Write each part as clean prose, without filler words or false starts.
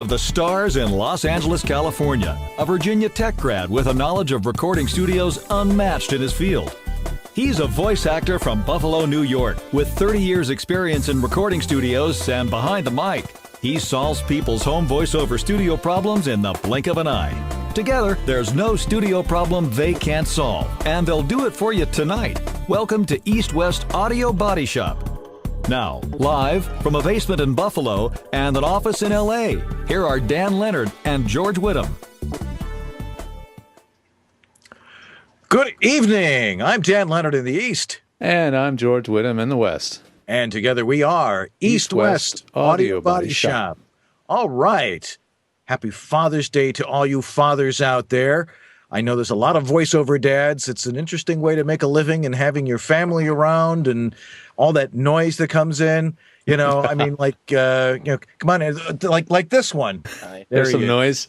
Of the stars in Los Angeles, California, a Virginia Tech grad with a knowledge of recording studios unmatched in his field. He's a voice actor from Buffalo, New York, with 30 years experience in recording studios and behind the mic. He solves people's home voiceover studio problems in the blink of an eye. Together, there's no studio problem they can't solve, and they'll do it for you tonight. Welcome to East West Audio Body Shop. Now, live from a basement in Buffalo and an office in L.A., here are Dan Leonard and George Whittam. Good evening. I'm Dan Leonard in the East. And I'm George Whittam in the West. And together we are East West Audio Body Shop. All right. Happy Father's Day to all you fathers out there. I know there's a lot of voiceover dads. It's an interesting way to make a living and having your family around and all that noise that comes in. You know, I mean, like, come on, like this one. There's some noise.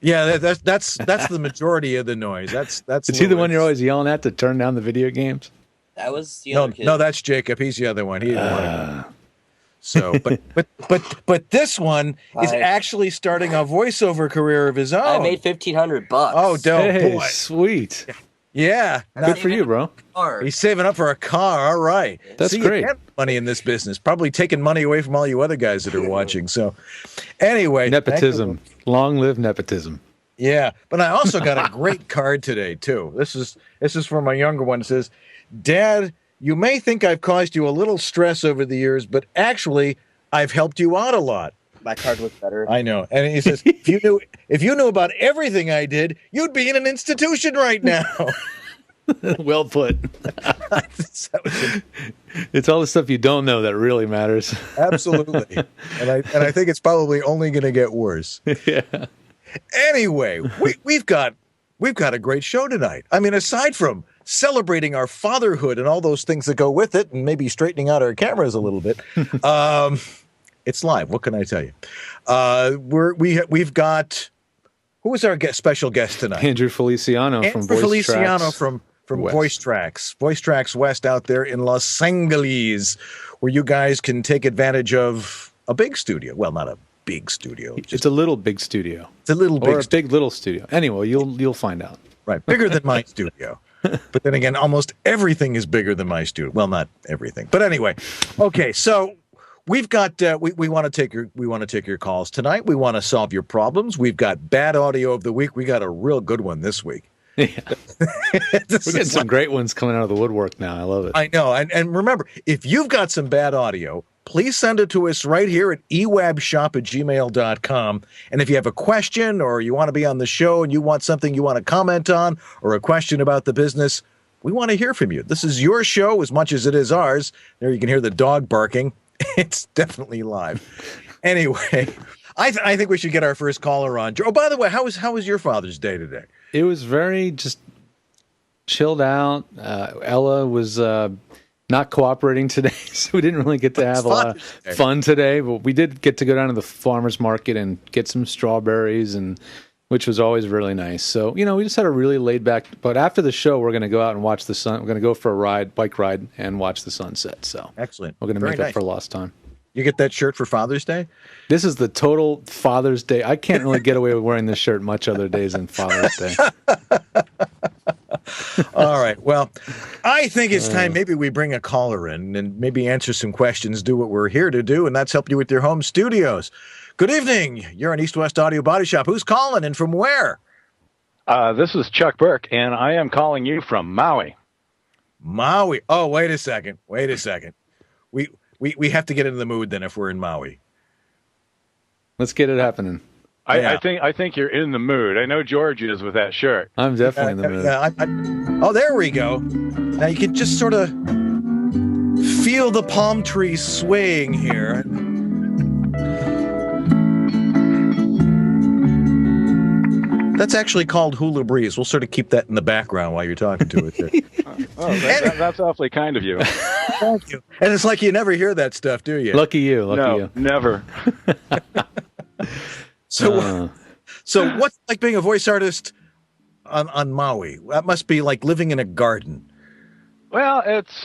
Yeah, that's the majority of the noise. That's. Is he the one you're always yelling at to turn down the video games? That was the other kid. No, that's Jacob. He's the other one. He didn't want to go. So, but this one is actually starting a voiceover career of his own. I made $1,500. Oh, Hey, boy. Sweet. Yeah. Good for you, bro. He's saving up for a car. All right. That's great. You get money in this business. Probably taking money away from all you other guys that are watching. So, anyway. Nepotism. Long live nepotism. Yeah. But I also got a great card today, too. This is for my younger one. It says, Dad, you may think I've caused you a little stress over the years, but actually, I've helped you out a lot. My card looks better. I know. And he says, if you knew about everything I did, you'd be in an institution right now. Well put. It's all the stuff you don't know that really matters. Absolutely. And I think it's probably only going to get worse. Yeah. Anyway, we've got a great show tonight. I mean, aside from celebrating our fatherhood and all those things that go with it, and maybe straightening out our cameras a little bit, it's live. What can I tell you? We've got, who is our special guest tonight? Andrew Feliciano from VoiceTrax. From VoiceTrax West out there in Los Angeles, where you guys can take advantage of a big studio. Well, not a big studio. It's a little big studio. It's a little big, or a big little studio. Anyway, you'll find out. Right, bigger than my studio. But then again, almost everything is bigger than my studio. Well, not everything, but anyway. Okay, so we've got we want to take your calls tonight. We want to solve your problems. We've got bad audio of the week. We got a real good one this week. Yeah. We're getting some great ones coming out of the woodwork now. I love it. I know. And remember, if you've got some bad audio, please send it to us right here at ewabshop@gmail.com. And if you have a question or you want to be on the show and you want something you want to comment on or a question about the business, we want to hear from you. This is your show as much as it is ours. There you can hear the dog barking. It's definitely live. Anyway, I think we should get our first caller on. Oh, by the way, how was your Father's Day today? It was very just chilled out. Ella was not cooperating today, so we didn't really get to have a lot of fun today. But we did get to go down to the farmer's market and get some strawberries, which was always really nice. So, we just had a really laid back. But after the show, we're going to go out and watch the sun. We're going to go for a bike ride, and watch the sunset. So excellent. We're going to make up for lost time. You get that shirt for Father's Day? This is the total Father's Day. I can't really get away with wearing this shirt much other days than Father's Day. All right. Well, I think it's time maybe we bring a caller in and maybe answer some questions, do what we're here to do, and that's help you with your home studios. Good evening. You're on East West Audio Body Shop. Who's calling and from where? This is Chuck Burke, and I am calling you from Maui. Maui. Oh, wait a second. We have to get into the mood then if we're in Maui. Let's get it happening. I think you're in the mood. I know George is with that shirt. I'm definitely in the mood. Oh, there we go. Now you can just sort of feel the palm trees swaying here. That's actually called hula breeze. We'll sort of keep that in the background while you're talking to it there. That's awfully kind of you. Thank you. And it's like you never hear that stuff, do you? Lucky you. No, never. So what's it like being a voice artist on Maui? That must be like living in a garden. Well, it's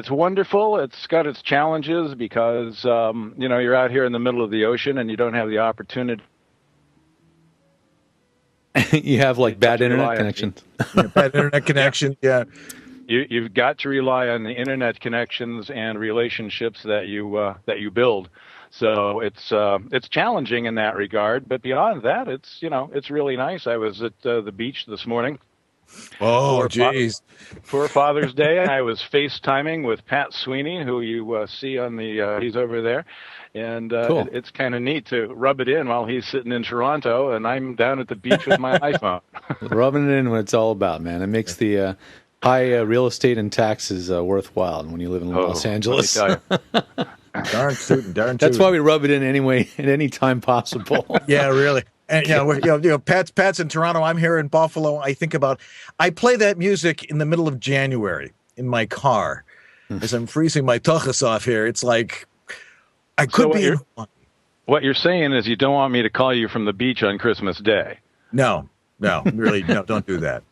wonderful. It's got its challenges because you're out here in the middle of the ocean and you don't have the opportunity. You have like bad internet connection. Bad internet connection. Yeah. You've got to rely on the internet connections and relationships that you build. So it's challenging in that regard. But beyond that, it's really nice. I was at the beach this morning. Oh, geez. For Father's Day, I was FaceTiming with Pat Sweeney, who you see on the he's over there. And cool. It's kind of neat to rub it in while he's sitting in Toronto, and I'm down at the beach with my iPhone. Rubbing it in what it's all about, man. It makes the high real estate and taxes worthwhile when you live in Los Angeles. Darn tootin', darn tootin'. That's why we rub it in anyway at any time possible. Yeah, really. And Pat's in Toronto. I'm here in Buffalo. I play that music in the middle of January in my car as I'm freezing my tuchus off here. It's like I could be. What you're saying is you don't want me to call you from the beach on Christmas Day. No, really, no, don't do that.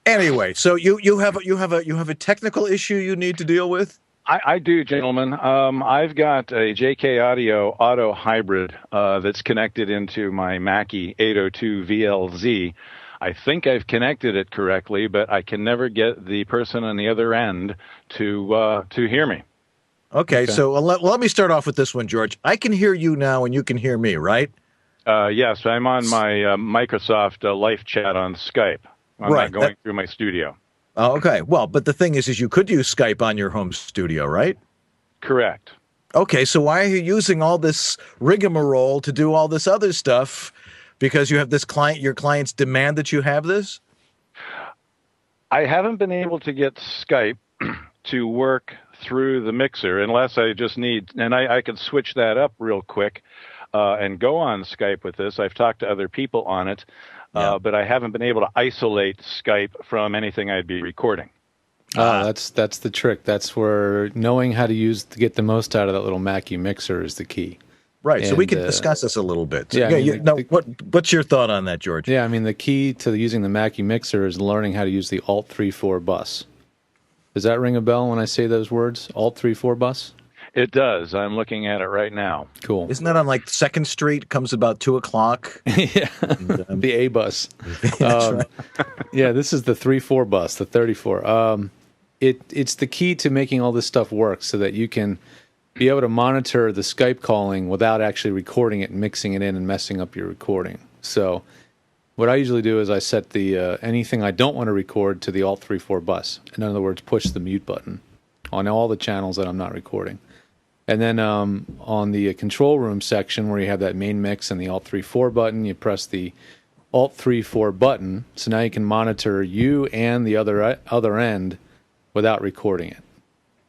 Anyway, so you have a technical issue you need to deal with? I do, gentlemen. I've got a JK Audio Auto Hybrid that's connected into my Mackie 802 VLZ. I think I've connected it correctly, but I can never get the person on the other end to hear me. Okay, so let me start off with this one, George. I can hear you now, and you can hear me, right? Yes, I'm on my Microsoft Live Chat on Skype. I'm not going through my studio. Oh, okay. Well, but the thing is you could use Skype on your home studio, right? Correct. Okay, so why are you using all this rigmarole to do all this other stuff? Because you have this client, your clients demand that you have this? I haven't been able to get Skype to work through the mixer unless I just need, and I could switch that up real quick and go on Skype with this. I've talked to other people on it. But I haven't been able to isolate Skype from anything I'd be recording. That's the trick. That's where knowing how to get the most out of that little Mackie mixer is the key. Right. And, so we can discuss this a little bit. So, yeah. What's your thought on that, George? Yeah, I mean, the key to using the Mackie mixer is learning how to use the Alt-3-4 bus. Does that ring a bell when I say those words? Alt-3-4 bus? It does. I'm looking at it right now. Cool. Isn't that on like 2nd Street? Comes about 2:00. Yeah, the A bus. That's right. Yeah, this is the 3-4 bus, the 34. It's the key to making all this stuff work so that you can be able to monitor the Skype calling without actually recording it and mixing it in and messing up your recording. So what I usually do is I set the anything I don't want to record to the Alt-3-4 bus. In other words, push the mute button on all the channels that I'm not recording. And then on the control room section where you have that main mix and the Alt-3-4 button, you press the Alt-3-4 button. So now you can monitor you and the other end without recording it.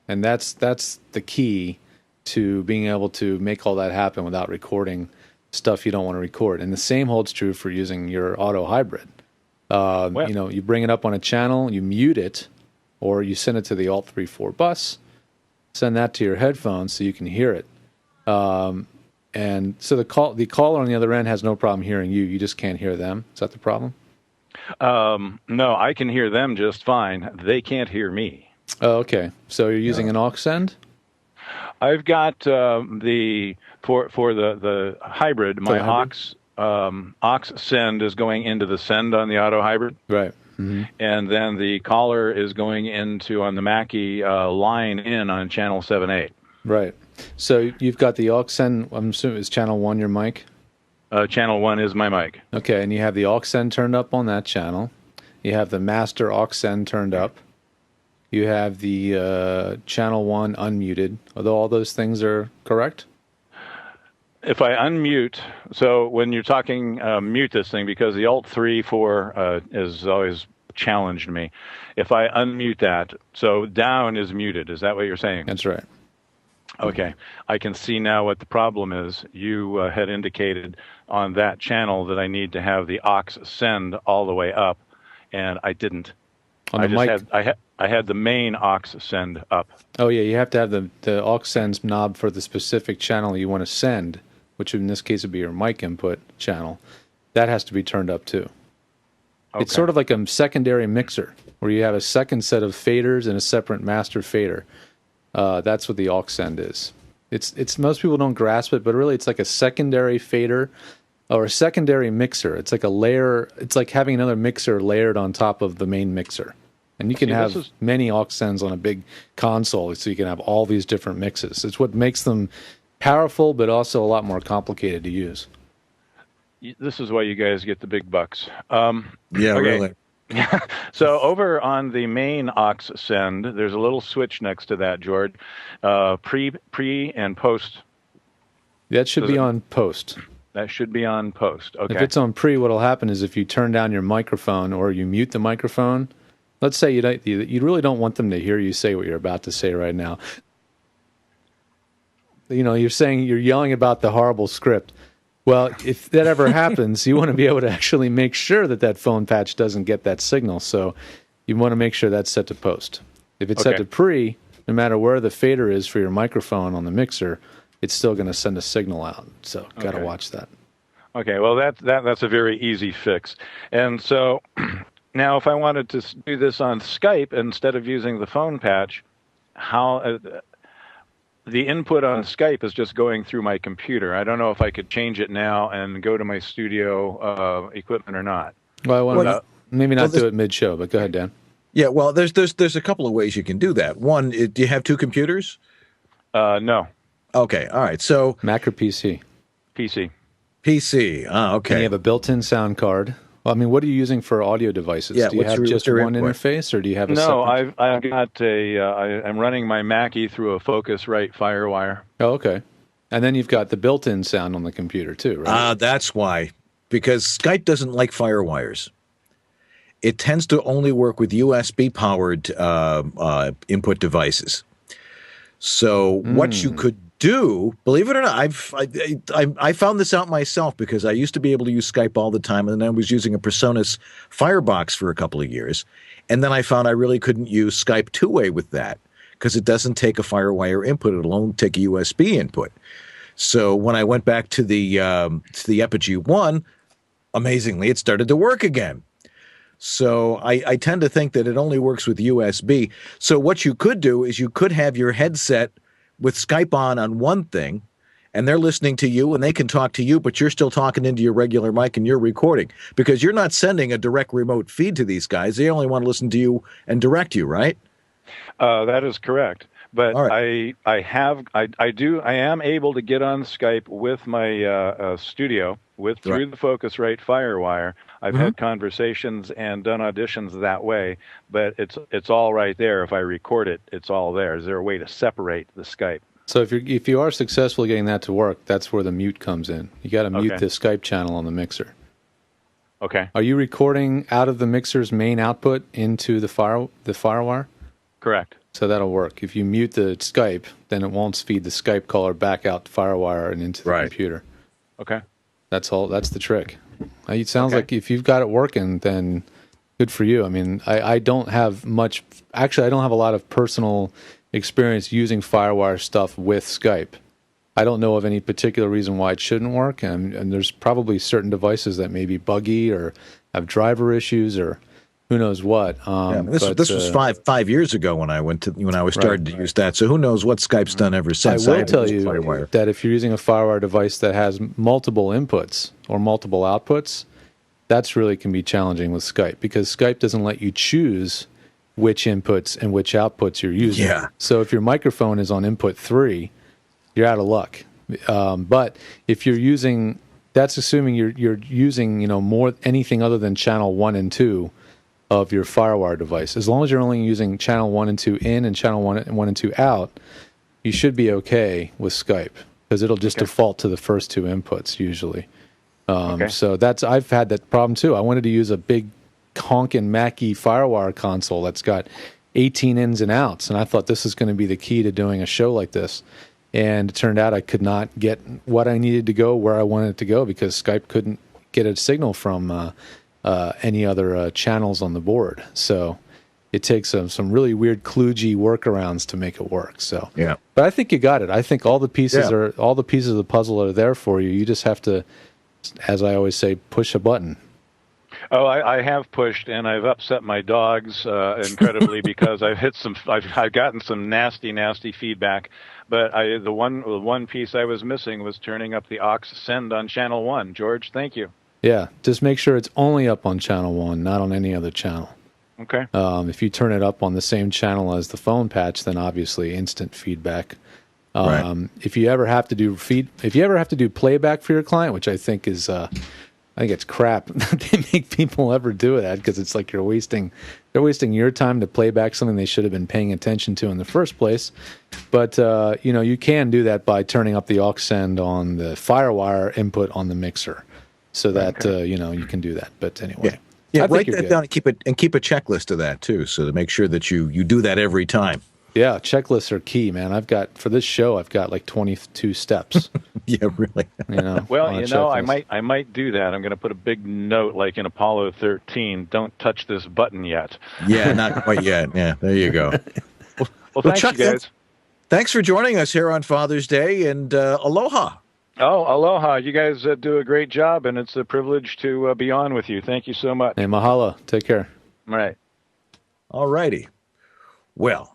And that's the key to being able to make all that happen without recording stuff you don't want to record. And the same holds true for using your auto hybrid. You bring it up on a channel, you mute it, or you send it to the Alt-3-4 bus. Send that to your headphones so you can hear it. And so the caller on the other end has no problem hearing you. You just can't hear them. Is that the problem? No, I can hear them just fine. They can't hear me. Oh, okay. So you're using an aux send? I've got for the hybrid, my aux send is going into the send on the auto hybrid. Right. Mm-hmm. And then the caller is going into on the Mackie line in on channel 7/8. Right. So you've got the aux send. I'm assuming it's channel 1 your mic. Channel 1 is my mic. Okay, and you have the aux send turned up on that channel. You have the master aux send turned up. You have the channel 1 unmuted. Although all those things are correct. If I unmute, so when you're talking, mute this thing because the Alt-3-4 has always challenged me. If I unmute that, so down is muted. Is that what you're saying? That's right. Okay. I can see now what the problem is. You had indicated on that channel that I need to have the aux send all the way up, and I didn't. I had the main aux send up. Oh, yeah. You have to have the aux send knob for the specific channel you want to send, which in this case would be your mic input channel. That has to be turned up too. It's sort of like a secondary mixer where you have a second set of faders and a separate master fader. That's what the aux send is. It's most people don't grasp it, but really it's like a secondary fader or a secondary mixer. It's like a layer. It's like having another mixer layered on top of the main mixer. And you can have many aux sends on a big console, so you can have all these different mixes. It's what makes them powerful, but also a lot more complicated to use. This is why you guys get the big bucks. Really. So over on the main aux send, there's a little switch next to that, George. Pre and post. That should be on post. That should be on post. Okay. If it's on pre, what'll happen is if you turn down your microphone or you mute the microphone, let's say you really don't want them to hear you say what you're about to say right now. You know, you're yelling about the horrible script. Well, if that ever happens, you want to be able to actually make sure that phone patch doesn't get that signal. So you want to make sure that's set to post. If it's set to pre, no matter where the fader is for your microphone on the mixer, it's still going to send a signal out. So got to watch that. Okay, well, that's a very easy fix. And so now if I wanted to do this on Skype instead of using the phone patch, how... the input on Skype is just going through my computer. I don't know if I could change it now and go to my studio equipment or not. Well, I want to maybe not do it mid-show, but go ahead, Dan. Yeah, well, there's a couple of ways you can do that. One, do you have two computers? No. Okay, all right. So Mac or PC? PC. PC. Okay. And you have a built-in sound card. Well, I mean, what are you using for audio devices? Yeah, do you have just one interface, or do you have a separate? I've got I'm running my Mackie through a Focusrite FireWire. Oh, okay. And then you've got the built-in sound on the computer too, right? That's why. Because Skype doesn't like FireWires. It tends to only work with USB-powered input devices. So what you could do, believe it or not, I found this out myself because I used to be able to use Skype all the time, and then I was using a PreSonus Firebox for a couple of years, and then I found I really couldn't use Skype two-way with that because it doesn't take a FireWire input; it'll only take a USB input. So when I went back to the Epigee 1, amazingly, it started to work again. So I tend to think that it only works with USB. So what you could do is you could have your headset with Skype on one thing, and they're listening to you, and they can talk to you, but you're still talking into your regular mic and you're recording because you're not sending a direct remote feed to these guys. They only want to listen to you and direct you, right? That is correct. But right. I am able to get on Skype with my studio through the Focusrite FireWire. I've had conversations and done auditions that way, but it's all right there. If I record it, it's all there. Is there a way to separate the Skype? So if you are successful getting that to work, that's where the mute comes in. You got to mute the Skype channel on the mixer. Okay. Are you recording out of the mixer's main output into the FireWire? Correct. So that'll work. If you mute the Skype, then it won't feed the Skype caller back out the FireWire and into the computer. Okay. That's all. That's the trick. It sounds like if you've got it working, then good for you. I mean, I don't have much. Actually, I don't have a lot of personal experience using FireWire stuff with Skype. I don't know of any particular reason why it shouldn't work, and there's probably certain devices that may be buggy or have driver issues or who knows what. This was five years ago when I was starting to use that. So who knows what Skype's done ever since. I will tell you that if you're using a FireWire device that has multiple inputs or multiple outputs, that's really can be challenging with Skype because Skype doesn't let you choose which inputs and which outputs you're using. Yeah. So if your microphone is on input 3, you're out of luck. But if you're using, that's assuming you're using more anything other than channel 1 and 2 of your FireWire device. As long as you're only using channel 1 and 2 in and channel 1 and 2 out, you should be okay with Skype because it'll just default to the first two inputs usually. So I've had that problem too. I wanted to use a big honking Mackie FireWire console that's got 18 ins and outs, and I thought this is going to be the key to doing a show like this. And it turned out I could not get what I needed to go where I wanted it to go because Skype couldn't get a signal from any other channels on the board. So it takes some really weird kludgy workarounds to make it work. So but I think you got it. I think all the pieces of the puzzle are there for you. You just have to, as I always say, push a button. Oh, I have pushed, and I've upset my dogs incredibly because I've gotten some nasty feedback. But the one piece I was missing was turning up the aux send on channel 1. George, thank you. Yeah, just make sure it's only up on channel 1, not on any other channel. Okay. If you turn it up on the same channel as the phone patch, then obviously instant feedback. Right. If you ever have to do playback for your client, which I think is, I think it's crap that they make people ever do that, because it's like they're wasting your time to play back something they should have been paying attention to in the first place. But you can do that by turning up the aux send on the FireWire input on the mixer, so that you can do that. But anyway, yeah, write that down and keep a checklist of that too, so to make sure that you do that every time. Yeah, checklists are key, man. For this show, I've got like 22 steps. Yeah, really. Well, I might do that. I'm going to put a big note, like in Apollo 13, don't touch this button yet. Yeah, not quite yet. Yeah, there you go. Well, thanks, Chuck, you guys. Thanks for joining us here on Father's Day, and aloha. Oh, aloha. You guys do a great job, and it's a privilege to be on with you. Thank you so much. Hey, mahalo. Take care. All right. All righty. Well,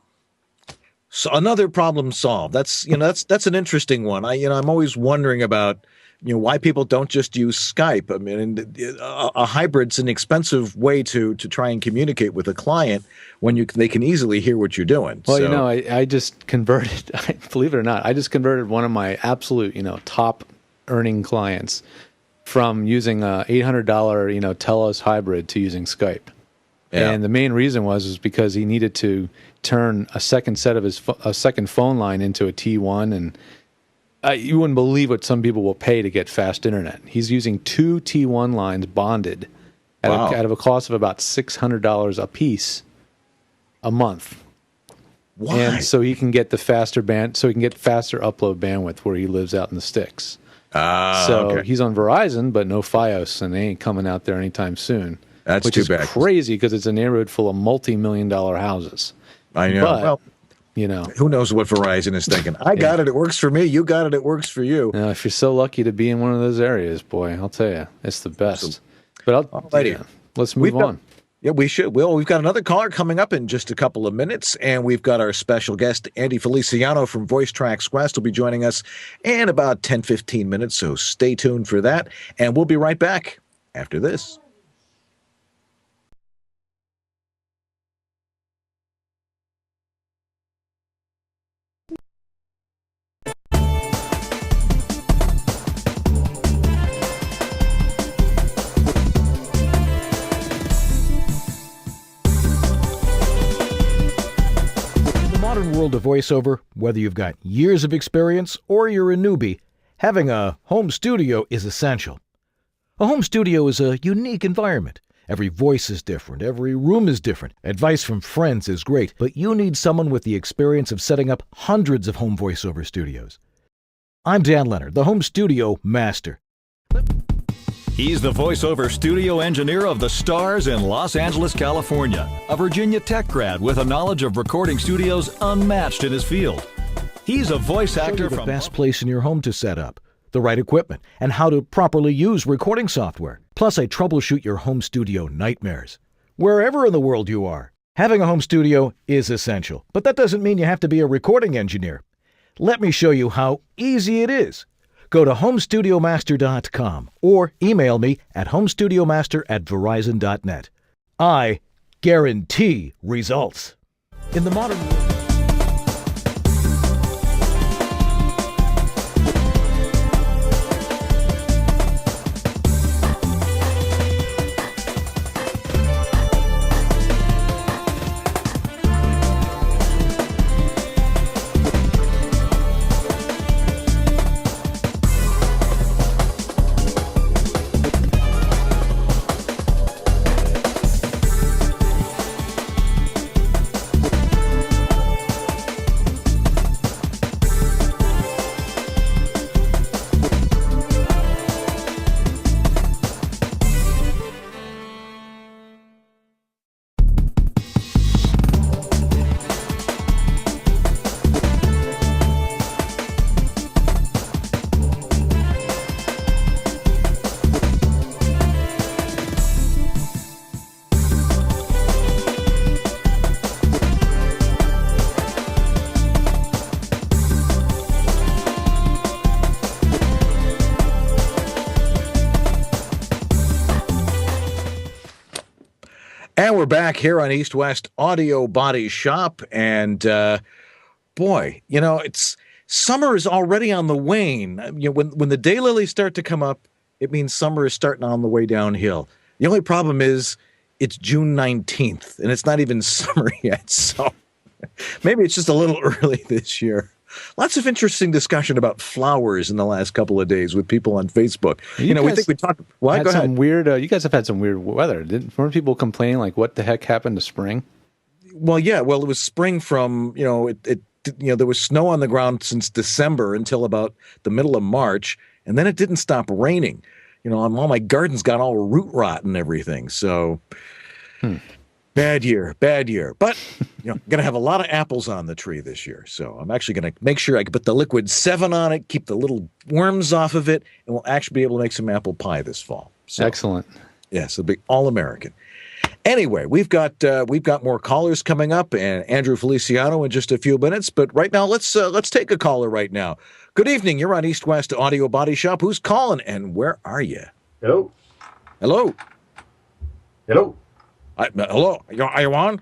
so another problem solved. That's an interesting one. I'm always wondering about why people don't just use Skype. I mean, a hybrid's an expensive way to try and communicate with a client when they can easily hear what you're doing. Well, I just converted. Believe it or not, I just converted one of my absolute top earning clients from using a $800 Telos hybrid to using Skype. Yeah. And the main reason was because he needed to turn a second phone line into a T1, and you wouldn't believe what some people will pay to get fast internet. He's using 2 T1 lines bonded out of a cost of about $600 a piece a month. Why? And so he can get faster upload bandwidth where he lives out in the sticks. Okay. He's on Verizon, but no FiOS, and they ain't coming out there anytime soon. That's which too is bad. Crazy, because it's a neighborhood full of multi-million-dollar houses. I know. But, who knows what Verizon is thinking? I got it. It works for me. You got it. It works for you. If you're so lucky to be in one of those areas, boy, I'll tell you, it's the best. But let's move on. Yeah, we should. Well, we've got another caller coming up in just a couple of minutes, and we've got our special guest, Andy Feliciano from VoiceTrax West, will be joining us in about 10, 15 minutes, so stay tuned for that, and we'll be right back after this. World of voiceover, whether you've got years of experience or you're a newbie, having a home studio is essential. A home studio is a unique environment. Every voice is different. Every room is different. Advice from friends is great, but you need someone with the experience of setting up hundreds of home voiceover studios. I'm Dan Leonard, the home studio master. He's the voiceover studio engineer of the Stars in Los Angeles, California, a Virginia Tech grad with a knowledge of recording studios unmatched in his field. He's a voice actor from the best place in your home to set up, the right equipment, and how to properly use recording software. Plus, I troubleshoot your home studio nightmares. Wherever in the world you are, having a home studio is essential, but that doesn't mean you have to be a recording engineer. Let me show you how easy it is. Go to homestudiomaster.com or email me at homestudiomaster@verizon.net. I guarantee results. In the modern world, And we're back here on East West Audio Body Shop. And boy, it's summer is already on the wane. When the daylilies start to come up, it means summer is starting on the way downhill. The only problem is it's June 19th, and it's not even summer yet. So maybe it's just a little early this year. Lots of interesting discussion about flowers in the last couple of days with people on Facebook. We think we talked. Well, go ahead. You guys have had some weird weather. Weren't people complaining like, what the heck happened to spring? Well, yeah. Well, it was spring from there was snow on the ground since December until about the middle of March, and then it didn't stop raining. All my gardens got all root rot and everything. So. Bad year. But, going to have a lot of apples on the tree this year. So I'm actually going to make sure I can put the liquid 7 on it, keep the little worms off of it, and we'll actually be able to make some apple pie this fall. So, excellent. Yes, it'll be all American. Anyway, we've got more callers coming up, and Andrew Feliciano in just a few minutes. But right now, let's take a caller right now. Good evening. You're on East West Audio Body Shop. Who's calling, and where are you? Hello. Hello. Hello. Hello. Are you on?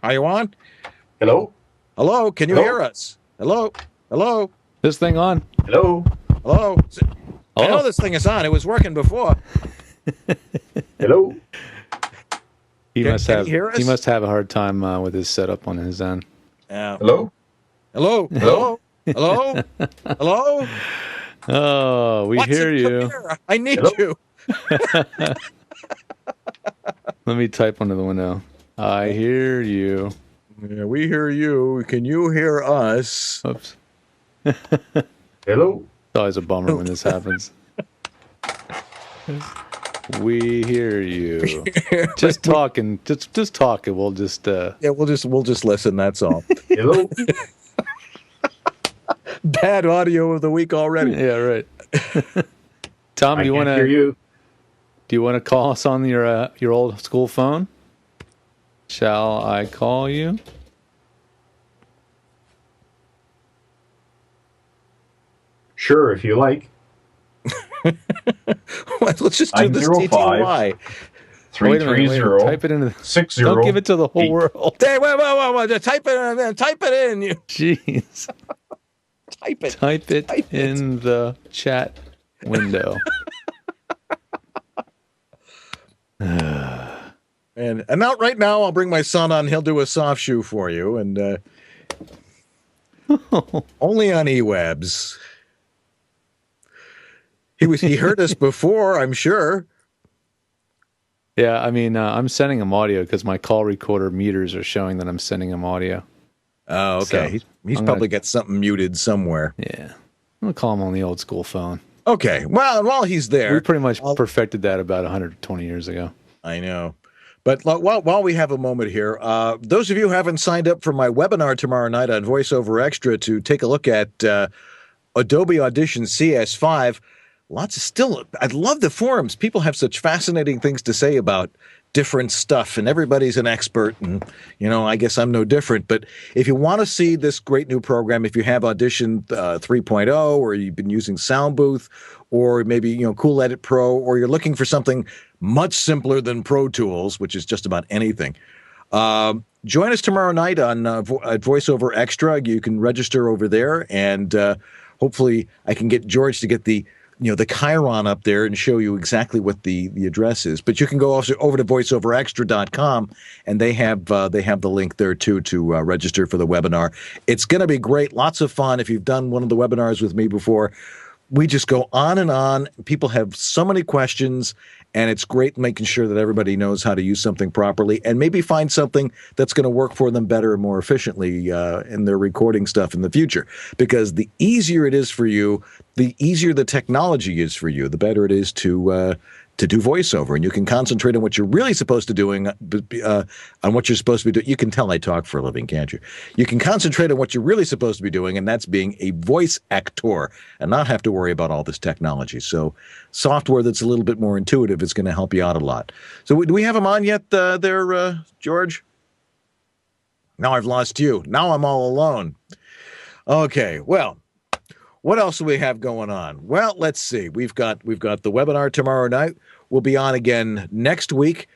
Hello. Hello. Can you hear us? Hello. Hello. This thing on? Hello. Hello. I know this thing is on. It was working before. Hello. He must have a hard time with his setup on his end. Hello. Hello. Hello. Hello. Hello. Oh, we hear you. Here? I need you. Let me type under the window. I hear you. Yeah, we hear you. Can you hear us? Oops. Hello. It's always a bummer when this happens. We hear you. Just talking. Just talking. We'll just. Yeah, we'll just listen. That's all. Hello. Bad audio of the week already. Yeah, right. Tom, do you want to hear you? Do you want to call us on your old school phone? Shall I call you? Sure, if you like. Let's just do this TTY. 330. Type it into 60. Don't give it to the whole world. Hey, wait. Type it in. You. Jeez. Type it in the chat window. And out right now, I'll bring my son on. He'll do a soft shoe for you, and only on EWABS. He heard us before, I'm sure. Yeah, I mean, I'm sending him audio because my call recorder meters are showing that I'm sending him audio. Oh, okay. So he's probably got something muted somewhere. Yeah, I'm gonna call him on the old school phone. Okay. Well, while he's there, we pretty much perfected that about 120 years ago. I know. But while we have a moment here, those of you who haven't signed up for my webinar tomorrow night on VoiceOver Extra to take a look at Adobe Audition CS5, I love the forums. People have such fascinating things to say about different stuff, and everybody's an expert, and, I guess I'm no different. But if you want to see this great new program, if you have Audition 3.0, or you've been using Sound Booth, or maybe, Cool Edit Pro, or you're looking for something much simpler than Pro Tools, which is just about anything, join us tomorrow night at VoiceOver Extra. You can register over there, and hopefully I can get George to get the Chiron up there and show you exactly what the address is. But you can go also over to voiceoverextra.com, and they have the link there too to register for the webinar. It's going to be great, lots of fun. If you've done one of the webinars with me before, we just go on and on. People have so many questions, and it's great making sure that everybody knows how to use something properly and maybe find something that's going to work for them better and more efficiently in their recording stuff in the future. Because the easier it is for you, the easier the technology is for you, the better it is to do voiceover, and you can concentrate on what you're really supposed to doing, on what you're supposed to be doing. You can tell I talk for a living, can't you? You can concentrate on what you're really supposed to be doing, and that's being a voice actor and not have to worry about all this technology. So software that's a little bit more intuitive is going to help you out a lot. So do we have him on yet there, George? Now I've lost you. Now I'm all alone. Okay, well, what else do we have going on? Well, let's see. We've got the webinar tomorrow night. We'll be on again next week.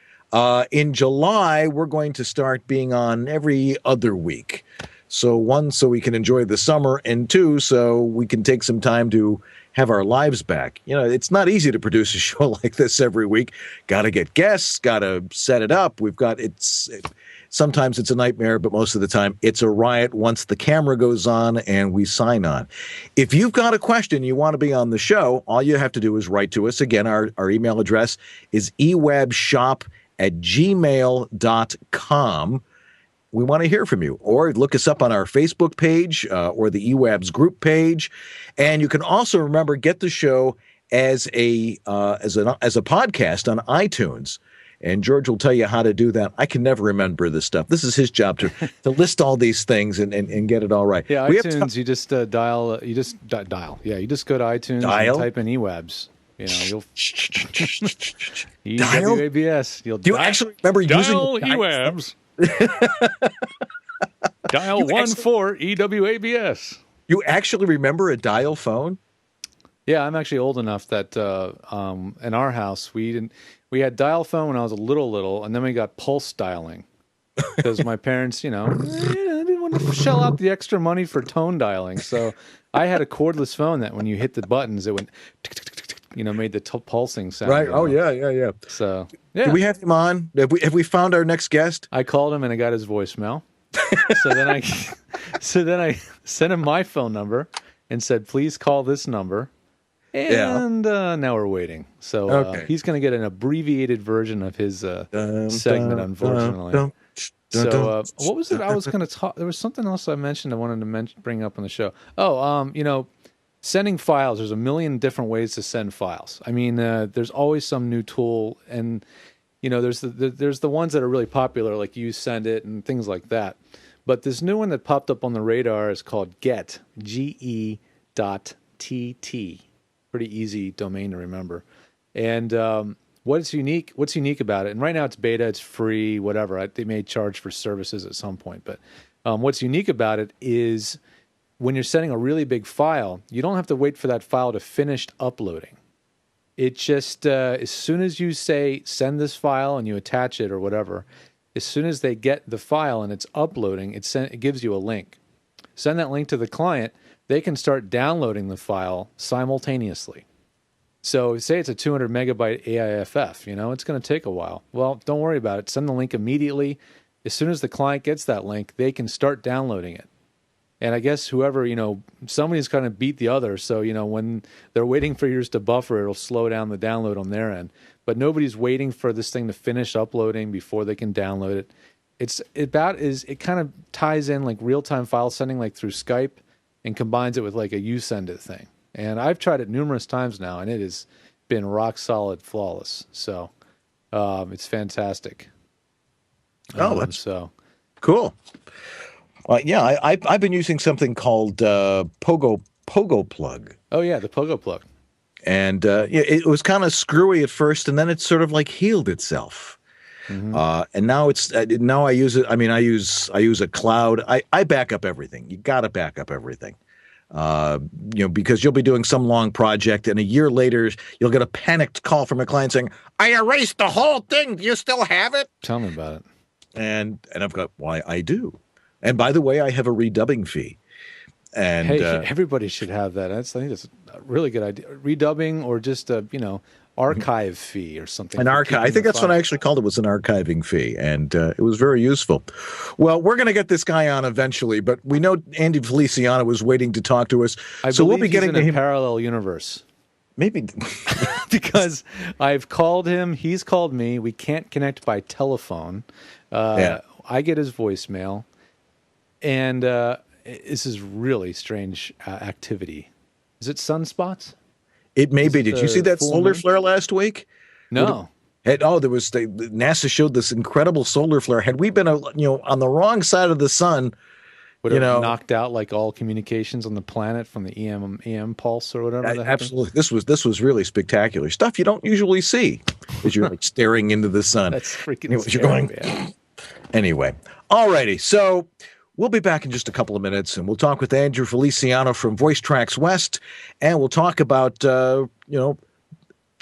In July, we're going to start being on every other week. So one, so we can enjoy the summer, and two, so we can take some time to have our lives back. You know, it's not easy to produce a show like this every week. Got to get guests, got to set it up. Sometimes it's a nightmare, but most of the time it's a riot once the camera goes on and we sign on. If you've got a question you want to be on the show, all you have to do is write to us. Again, our email address is ewabshop@gmail.com. We want to hear from you, or look us up on our Facebook page or the EWABS group page. And you can also, remember, get the show as a podcast on iTunes. And George will tell you how to do that. I can never remember this stuff. This is his job to list all these things and get it all right. Yeah, iTunes, you just dial. You just dial. Yeah, you just go to iTunes and type in EWABS. You know, you'll EWABS. Do you actually remember using EWABS? Dial 14 EWABS. You actually remember a dial phone? Yeah, I'm actually old enough that in our house we had dial phone when I was a little, and then we got pulse dialing because my parents, didn't want to shell out the extra money for tone dialing. So I had a cordless phone that when you hit the buttons, it went, made the pulsing sound. Right. Oh yeah. So yeah. Do we have him on? Have we found our next guest? I called him and I got his voicemail. So then I sent him my phone number and said, "Please call this number." And now we're waiting. So he's going to get an abbreviated version of his segment, unfortunately. So what was it I was going to talk? There was something else I mentioned I wanted to bring up on the show. Sending files. There's a million different ways to send files. I mean, there's always some new tool, and there's the ones that are really popular, like you send it and things like that. But this new one that popped up on the radar is called Get, GE.TT. Pretty easy domain to remember. And what's unique about it, and right now it's beta, it's free, whatever. They may charge for services at some point, but what's unique about it is when you're sending a really big file, you don't have to wait for that file to finish uploading. It just, as soon as you say, send this file, and you attach it or whatever, as soon as they get the file and it's uploading, it gives you a link. Send that link to the client. They can start downloading the file simultaneously. So say it's a 200 megabyte AIFF, it's going to take a while. Well, don't worry about it. Send the link immediately. As soon as the client gets that link, they can start downloading it. And I guess whoever, somebody's going to beat the other. So, when they're waiting for yours to buffer, it'll slow down the download on their end. But nobody's waiting for this thing to finish uploading before they can download it. It kind of ties in like real-time file sending, like through Skype, and combines it with like a you send it thing. And I've tried it numerous times now, and it has been rock solid, flawless. So it's fantastic. That's so cool. I've been using something called Pogo Plug. Oh yeah, the Pogo Plug. And it was kind of screwy at first, and then it sort of like healed itself. Mm-hmm. And now I use it. I mean, I use a cloud. I back up everything. You got to back up everything. Because you'll be doing some long project, and a year later you'll get a panicked call from a client saying, "I erased the whole thing. Do you still have it?" Tell me about it. And I've got, why I do. And by the way, I have a redubbing fee. And hey, everybody should have that. I think that's a really good idea. Redubbing, or just archive fee or something. An archive. I think that's what I actually called it, was an archiving fee, and it was very useful. Well, we're going to get this guy on eventually, but we know Andy Feliciano was waiting to talk to us, so we'll be getting to him. Parallel universe, maybe, because I've called him, he's called me. We can't connect by telephone. I get his voicemail, and this is really strange activity. Is it sunspots? It may be. Did you see that solar flare last week? No. NASA showed this incredible solar flare. Had we been, on the wrong side of the sun, would have knocked out like all communications on the planet from the EM pulse or whatever. Absolutely. This was really spectacular stuff you don't usually see as you're like staring into the sun. That's freaking scary, man. Anyway, all righty. So we'll be back in just a couple of minutes, and we'll talk with Andrew Feliciano from VoiceTrax West, and we'll talk about, the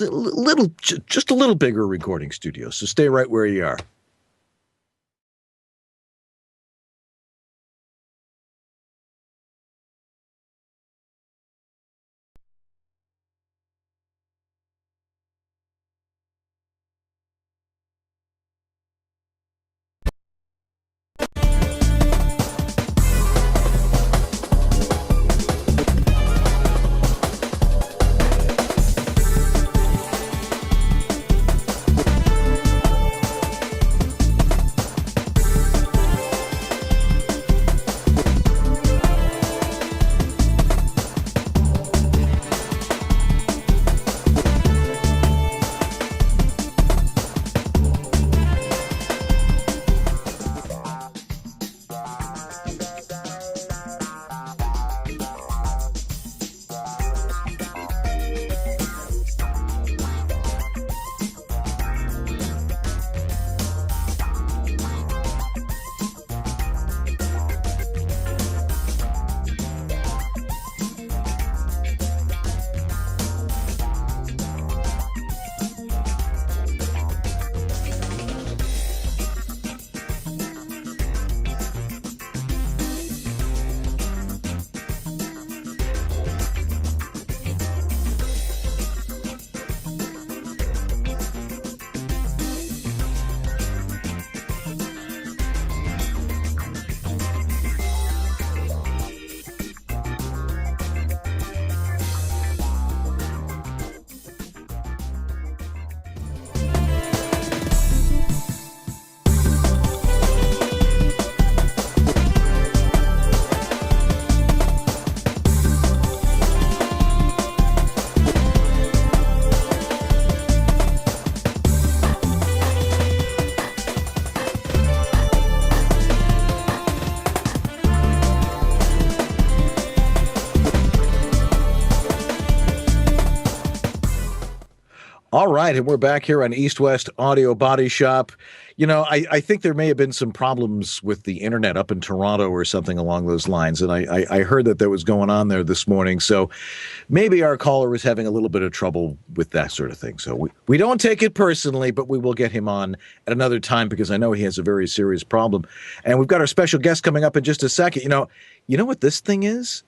just a little bigger recording studio. So stay right where you are. All right, and we're back here on East West Audio Body Shop. You know, I think there may have been some problems with the internet up in Toronto or something along those lines, and I heard that was going on there this morning. So maybe our caller was having a little bit of trouble with that sort of thing. So we don't take it personally, but we will get him on at another time because I know he has a very serious problem. And we've got our special guest coming up in just a second. You know what this thing is?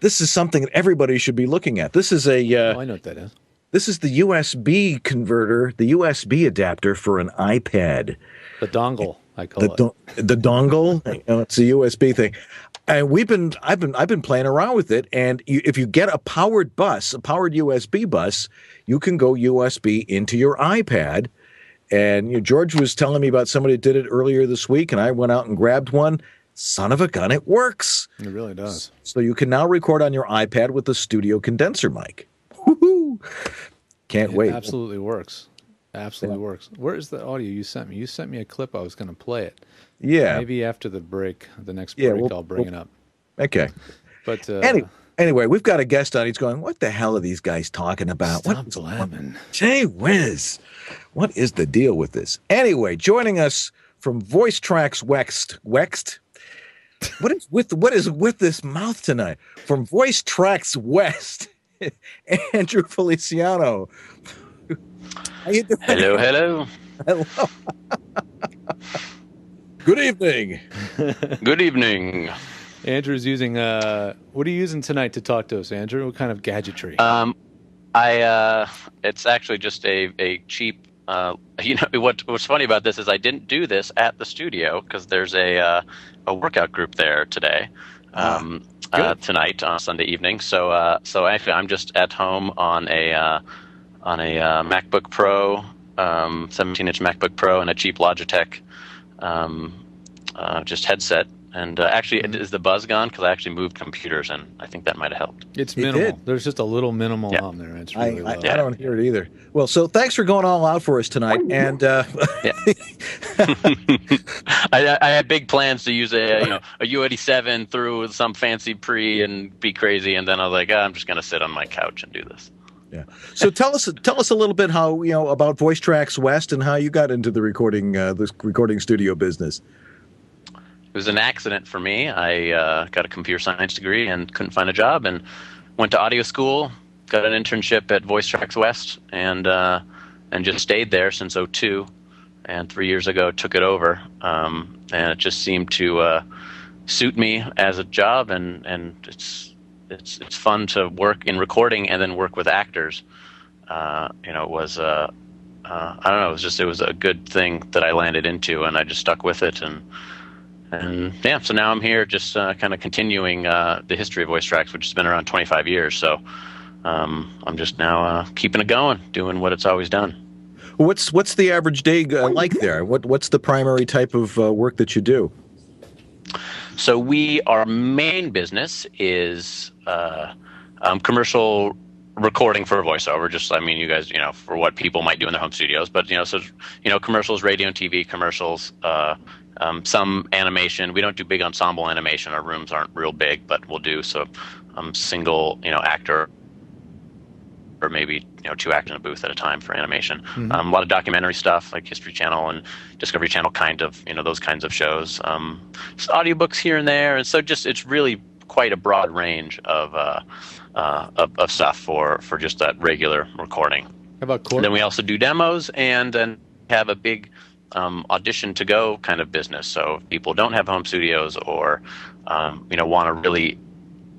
This is something that everybody should be looking at. This is a... I know what that is. This is the USB converter, the USB adapter for an iPad. The dongle, I call it. The dongle. It's a USB thing, and I've been playing around with it. And if you get a powered USB bus, you can go USB into your iPad. And George was telling me about somebody that did it earlier this week, and I went out and grabbed one. Son of a gun, it works. It really does. So you can now record on your iPad with a studio condenser mic. Woohoo! Can't wait. It absolutely works. Absolutely works. Where is the audio you sent me? You sent me a clip. I was going to play it. Yeah. Maybe after the break, the next break, I'll bring it up. Okay. But anyway, we've got a guest on. He's going, what the hell are these guys talking about? Stop blabbing. Gee whiz. What is the deal with this? Anyway, joining us from VoiceTrax West. What is with this mouth tonight? From VoiceTrax West. Andrew Feliciano. How you doing? Hello. Hello. Good evening. Good evening. Andrew's using what are you using tonight to talk to us, Andrew? What kind of gadgetry? It's actually just a cheap what's funny about this is I didn't do this at the studio because there's a workout group there today. Tonight on Sunday evening. So actually, I'm just at home on a MacBook Pro, 17-inch MacBook Pro, and a cheap Logitech just headset. And actually, is the buzz gone? Because I actually moved computers, and I think that might have helped. It's minimal. There's just a little minimal on there. It's really low. I don't hear it either. Well, so thanks for going all out for us tonight. And I had big plans to use a U87 through some fancy pre and be crazy, and then I was like, I'm just going to sit on my couch and do this. Yeah. So tell us a little bit how about VoiceTrax West and how you got into the recording studio business. It was an accident for me. I got a computer science degree and couldn't find a job and went to audio school, got an internship at VoiceTrax West, and just stayed there since '02, and 3 years ago took it over, and it just seemed to suit me as a job, and it's fun to work in recording and then work with actors. It was I don't know, it was a good thing that I landed into, and I just stuck with it, and yeah, so now I'm here just kind of continuing the history of VoiceTrax, which has been around 25 years. So I'm just now keeping it going, doing what it's always done. What's the average day like there? What's the primary type of work that you do? So our main business is commercial recording for voiceover. You guys, for what people might do in their home studios, but commercials, radio and TV commercials, some animation. We don't do big ensemble animation. Our rooms aren't real big, but we'll do single, actor, or maybe 2 actors in a booth at a time for animation. Mm-hmm. A lot of documentary stuff like History Channel and Discovery Channel, those kinds of shows. Audiobooks here and there, and so it's really quite a broad range of stuff for just that regular recording. How about court? Then we also do demos, and then have a big audition to go kind of business. So if people don't have home studios, or want to really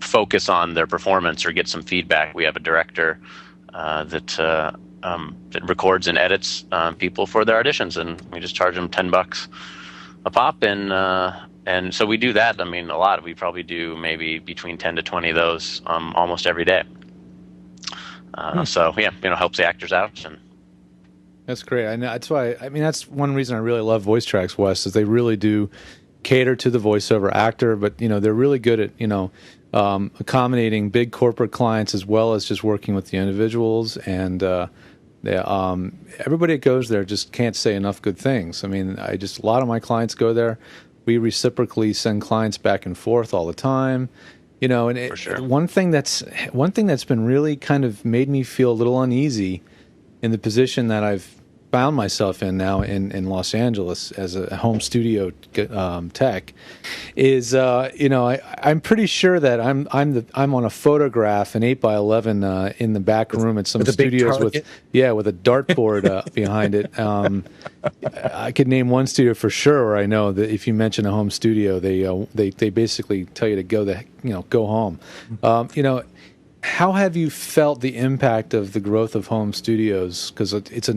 focus on their performance or get some feedback, we have a director that records and edits people for their auditions, and we just charge them $10 a pop, and so we do that. A lot. We probably do maybe between 10 to 20 of those almost every day. So yeah, helps the actors out. And that's great. I know that's why. That's one reason I really love VoiceTrax West, is they really do cater to the voiceover actor, but they're really good at accommodating big corporate clients as well as just working with the individuals, and everybody that goes there just can't say enough good things. A lot of my clients go there. We reciprocally send clients back and forth all the time, and For sure. one thing that's been really kind of made me feel a little uneasy in the position that I've found myself in now in Los Angeles as a home studio tech is I'm pretty sure that I'm on a photograph, an 8x11 in the back room at some studios with a dartboard behind it. I could name one studio for sure where I know that if you mention a home studio, they basically tell you to go home. How have you felt the impact of the growth of home studios? Because it's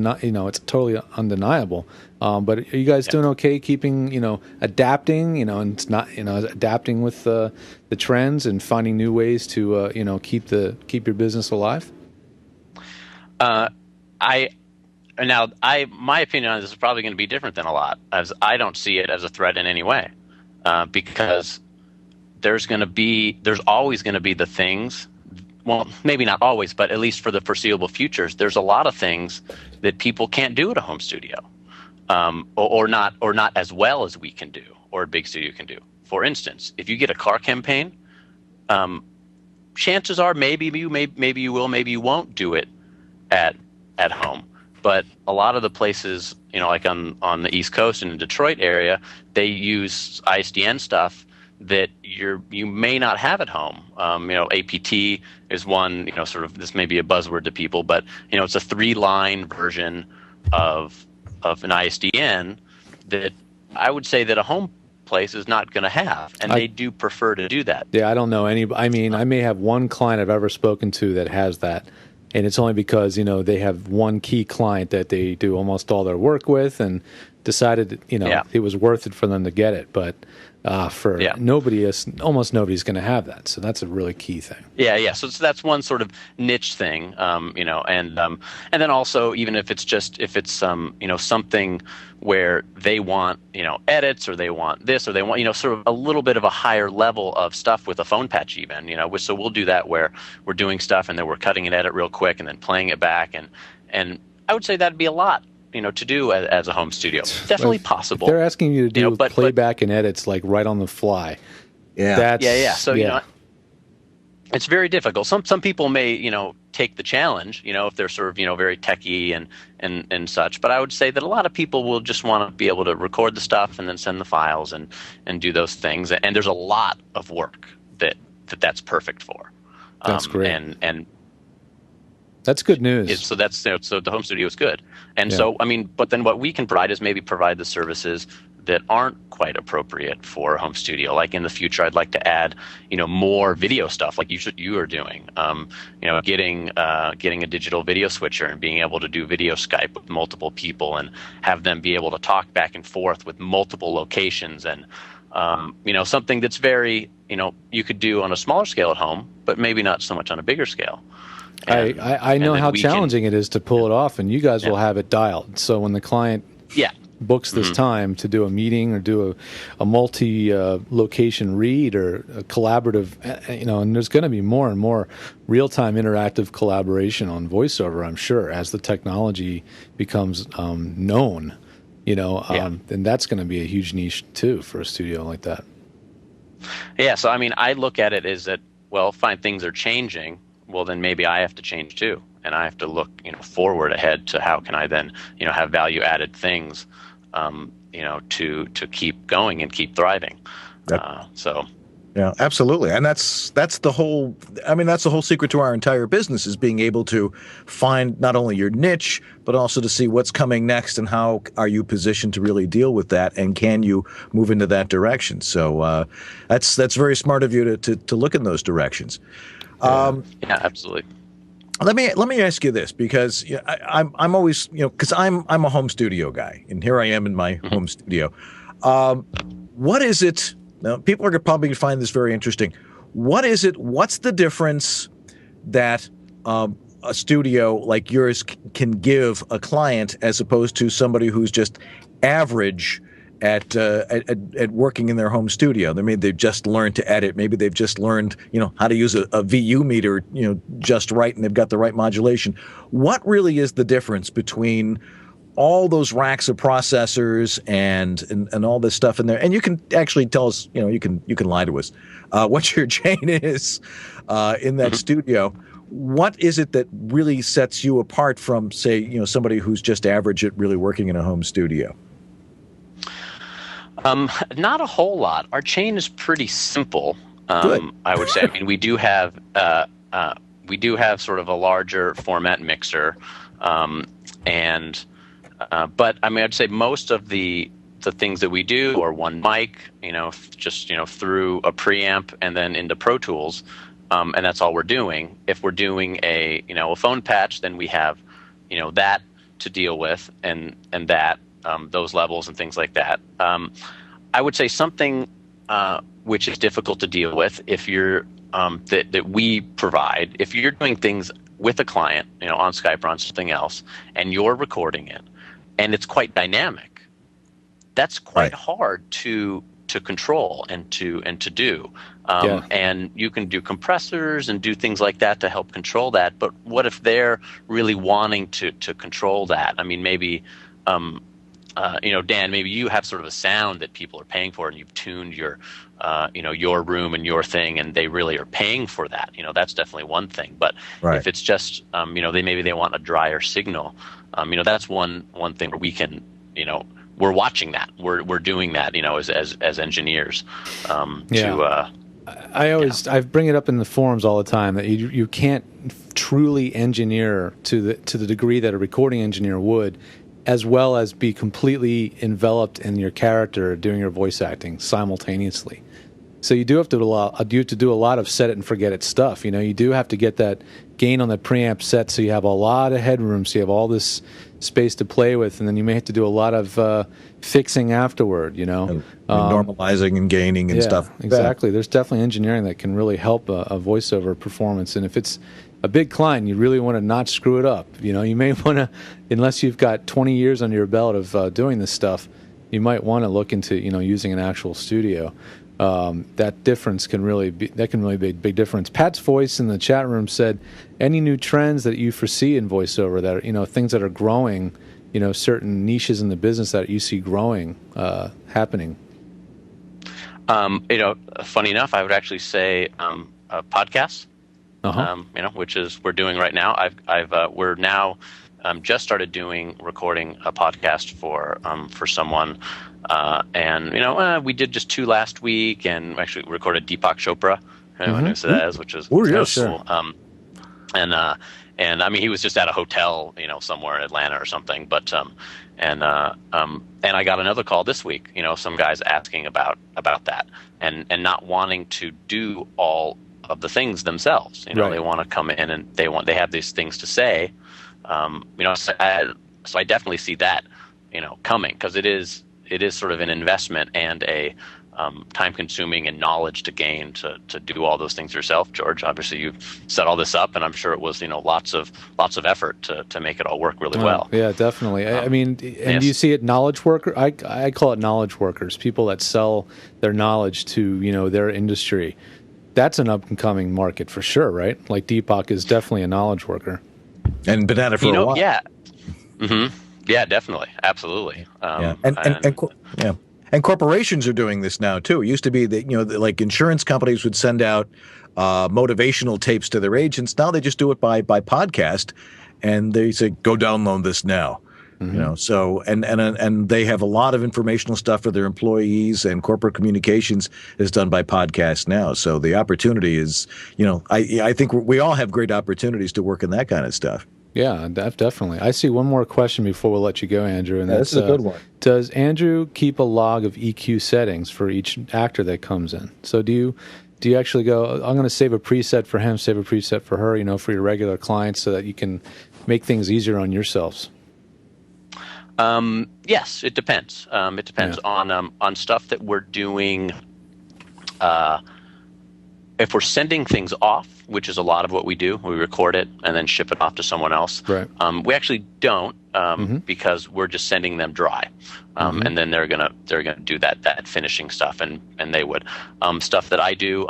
totally undeniable. But are you guys doing okay keeping, adapting, and it's not, adapting with the trends and finding new ways to, keep your business alive? My opinion on this is probably going to be different than a lot, as I don't see it as a threat in any way, because there's always going to be the things. Well, maybe not always, but at least for the foreseeable futures, there's a lot of things that people can't do at a home studio, or not as well as we can do, or a big studio can do. For instance, if you get a car campaign, chances are maybe you will, maybe you won't do it at home. But a lot of the places, like on the East Coast and the Detroit area, they use ISDN stuff that you may not have at home. APT is one, this may be a buzzword to people, but it's a 3-line version of an ISDN that I would say that a home place is not going to have, and they do prefer to do that. Yeah, I don't know any. I may have one client I've ever spoken to that has that, and it's only because they have one key client that they do almost all their work with, and decided it was worth it for them to get it, but. Almost nobody's going to have that, so that's a really key thing. Yeah. So that's one sort of niche thing, and then also even if it's something where they want edits, or they want this, or they want sort of a little bit of a higher level of stuff with a phone patch even, so we'll do that where we're doing stuff and then we're cutting an edit real quick and then playing it back, and I would say that'd be a lot. To do as a home studio. Definitely possible. They're asking you to do playback and edits like right on the fly. Yeah. So it's very difficult. Some people may take the challenge. If they're sort of very techie and such. But I would say that a lot of people will just want to be able to record the stuff and then send the files and do those things. And there's a lot of work that's perfect for. That's great. And That's good news. So that's so the home studio is good. And Yeah. so, I mean, but then what we can provide is maybe provide the services that aren't quite appropriate for a home studio. Like in the future, I'd like to add, more video stuff like you are doing. Getting a digital video switcher and being able to do video Skype with multiple people and have them be able to talk back and forth with multiple locations and something that's very you could do on a smaller scale at home, but maybe not so much on a bigger scale. And, I know how challenging it is to pull it off, and you guys will have it dialed. So when the client books this time to do a meeting or do a multi-location read or a collaborative, and there's going to be more and more real-time interactive collaboration on VoiceOver, I'm sure, as the technology becomes known, and that's going to be a huge niche too for a studio like that. Yeah, so I mean, I look at it as that, well, fine, things are changing. Well, then maybe I have to change too, and I have to look, forward ahead to how can I then, have value-added things, to keep going and keep thriving. Yeah, absolutely, and that's the whole. I mean, that's the whole secret to our entire business is being able to find not only your niche, but also to see what's coming next and how are you positioned to really deal with that, and can you move into that direction. So that's very smart of you to look in those directions. Yeah, absolutely. Let me ask you this, because I'm always because I'm a home studio guy, and here I am in my home studio. What is it? Now, people are probably going to find this very interesting. What is it? What's the difference that a studio like yours can give a client as opposed to somebody who's just average at working in their home studio? Maybe they've just learned to edit. Maybe they've just learned, how to use a VU meter, just right, and they've got the right modulation. What really is the difference between all those racks of processors and all this stuff in there? And you can actually tell us, you can lie to us, what your chain is in that studio. What is it that really sets you apart from, say, somebody who's just average at really working in a home studio? Not a whole lot. Our chain is pretty simple. Good. I would say. I mean, we do have sort of a larger format mixer, but I mean, I'd say most of the things that we do are one mic, just through a preamp and then into Pro Tools, and that's all we're doing. If we're doing a phone patch, then we have that to deal with and that. Those levels and things like that. I would say something which is difficult to deal with if you're that we provide. If you're doing things with a client, on Skype or on something else, and you're recording it, and it's quite dynamic, that's quite hard to control and to do. And you can do compressors and do things like that to help control that. But what if they're really wanting to control that? I mean, maybe. Dan, maybe you have sort of a sound that people are paying for, and you've tuned your room and your thing, and they really are paying for that. That's definitely one thing. But if it's just, they want a drier signal, that's one thing where we can, we're watching that, we're doing that, as engineers. I bring it up in the forums all the time that you can't truly engineer to the degree that a recording engineer would, as well as be completely enveloped in your character doing your voice acting simultaneously. So you do have to do a lot of set it and forget it stuff. You do have to get that gain on the preamp set, so you have a lot of headroom, so you have all this space to play with, and then you may have to do a lot of fixing afterward. And normalizing and gaining and stuff. Exactly. There's definitely engineering that can really help a voiceover performance, and if it's a big client, you really want to not screw it up. You may want to, unless you've got 20 years under your belt of doing this stuff, you might want to look into using an actual studio. That difference can really be a big difference. Pat's Voice in the chat room said, any new trends that you foresee in voiceover that are, things that are growing, certain niches in the business that you see growing, happening? Funny enough, I would actually say podcasts. Which is we're doing right now. We're now just started recording a podcast for someone, and we did just 2 last week, and actually recorded Deepak Chopra, who knows who that is, which is cool. And and I mean, he was just at a hotel, somewhere in Atlanta or something. But and I got another call this week. Some guys asking about that, and not wanting to do all of the things themselves. Right. They want to come in and they have these things to say. So I definitely see that, coming, because it is sort of an investment and a time consuming and knowledge to gain to do all those things yourself. George, obviously you've set all this up, and I'm sure it was lots of effort to make it all work really well. Yeah, definitely. I mean, and yes. you see it, knowledge worker. I call it knowledge workers, people that sell their knowledge to their industry. That's an up and coming market for sure, right? Like Deepak is definitely a knowledge worker, and been at it for a while. Yeah. Mm-hmm. Yeah, definitely, absolutely. And corporations are doing this now too. It used to be that like insurance companies would send out motivational tapes to their agents. Now they just do it by podcast, and they say, "Go download this now." Mm-hmm. So and they have a lot of informational stuff for their employees, and corporate communications is done by podcast now. So the opportunity is, I think we all have great opportunities to work in that kind of stuff. Yeah, definitely. I see one more question before we'll let you go, Andrew. And this is a good one. Does Andrew keep a log of EQ settings for each actor that comes in? So do you actually go, I'm going to save a preset for him, save a preset for her, for your regular clients, so that you can make things easier on yourselves? Yes, it depends. It depends on stuff that we're doing. If we're sending things off, which is a lot of what we do, we record it and then ship it off to someone else. Right. We actually don't because we're just sending them dry, and then they're gonna do that finishing stuff, and they would stuff that I do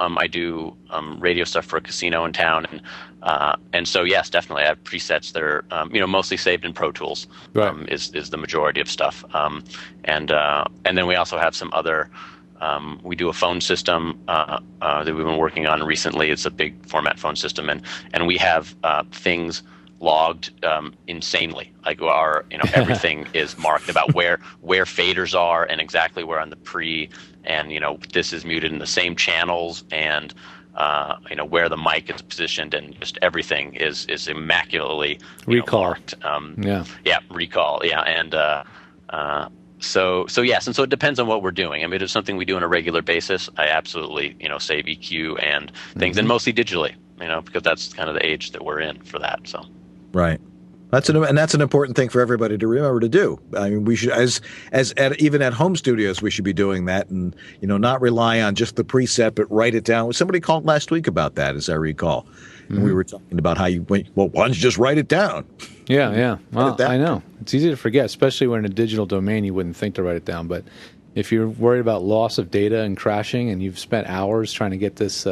radio stuff for a casino in town, and so yes, definitely I have presets that are mostly saved in Pro Tools. Right. Is the majority of stuff, and then we also have some other. We do a phone system that we've been working on recently. It's a big format phone system, and we have things logged insanely. Like everything is marked about where faders are and exactly where on the pre, and this is muted in the same channels, and where the mic is positioned, and just everything is immaculately marked. Recall. Yeah, and. So yes, and so it depends on what we're doing. I mean, it's something we do on a regular basis. I absolutely, save EQ and things, and mostly digitally, because that's kind of the age that we're in for that. So, right, that's an important thing for everybody to remember to do. I mean, we should, even at home studios, we should be doing that, and not rely on just the preset, but write it down. Somebody called last week about that, as I recall, and we were talking about how why don't you just write it down? Yeah. Well, I know. It's easy to forget, especially when in a digital domain, you wouldn't think to write it down. But if you're worried about loss of data and crashing, and you've spent hours trying to get this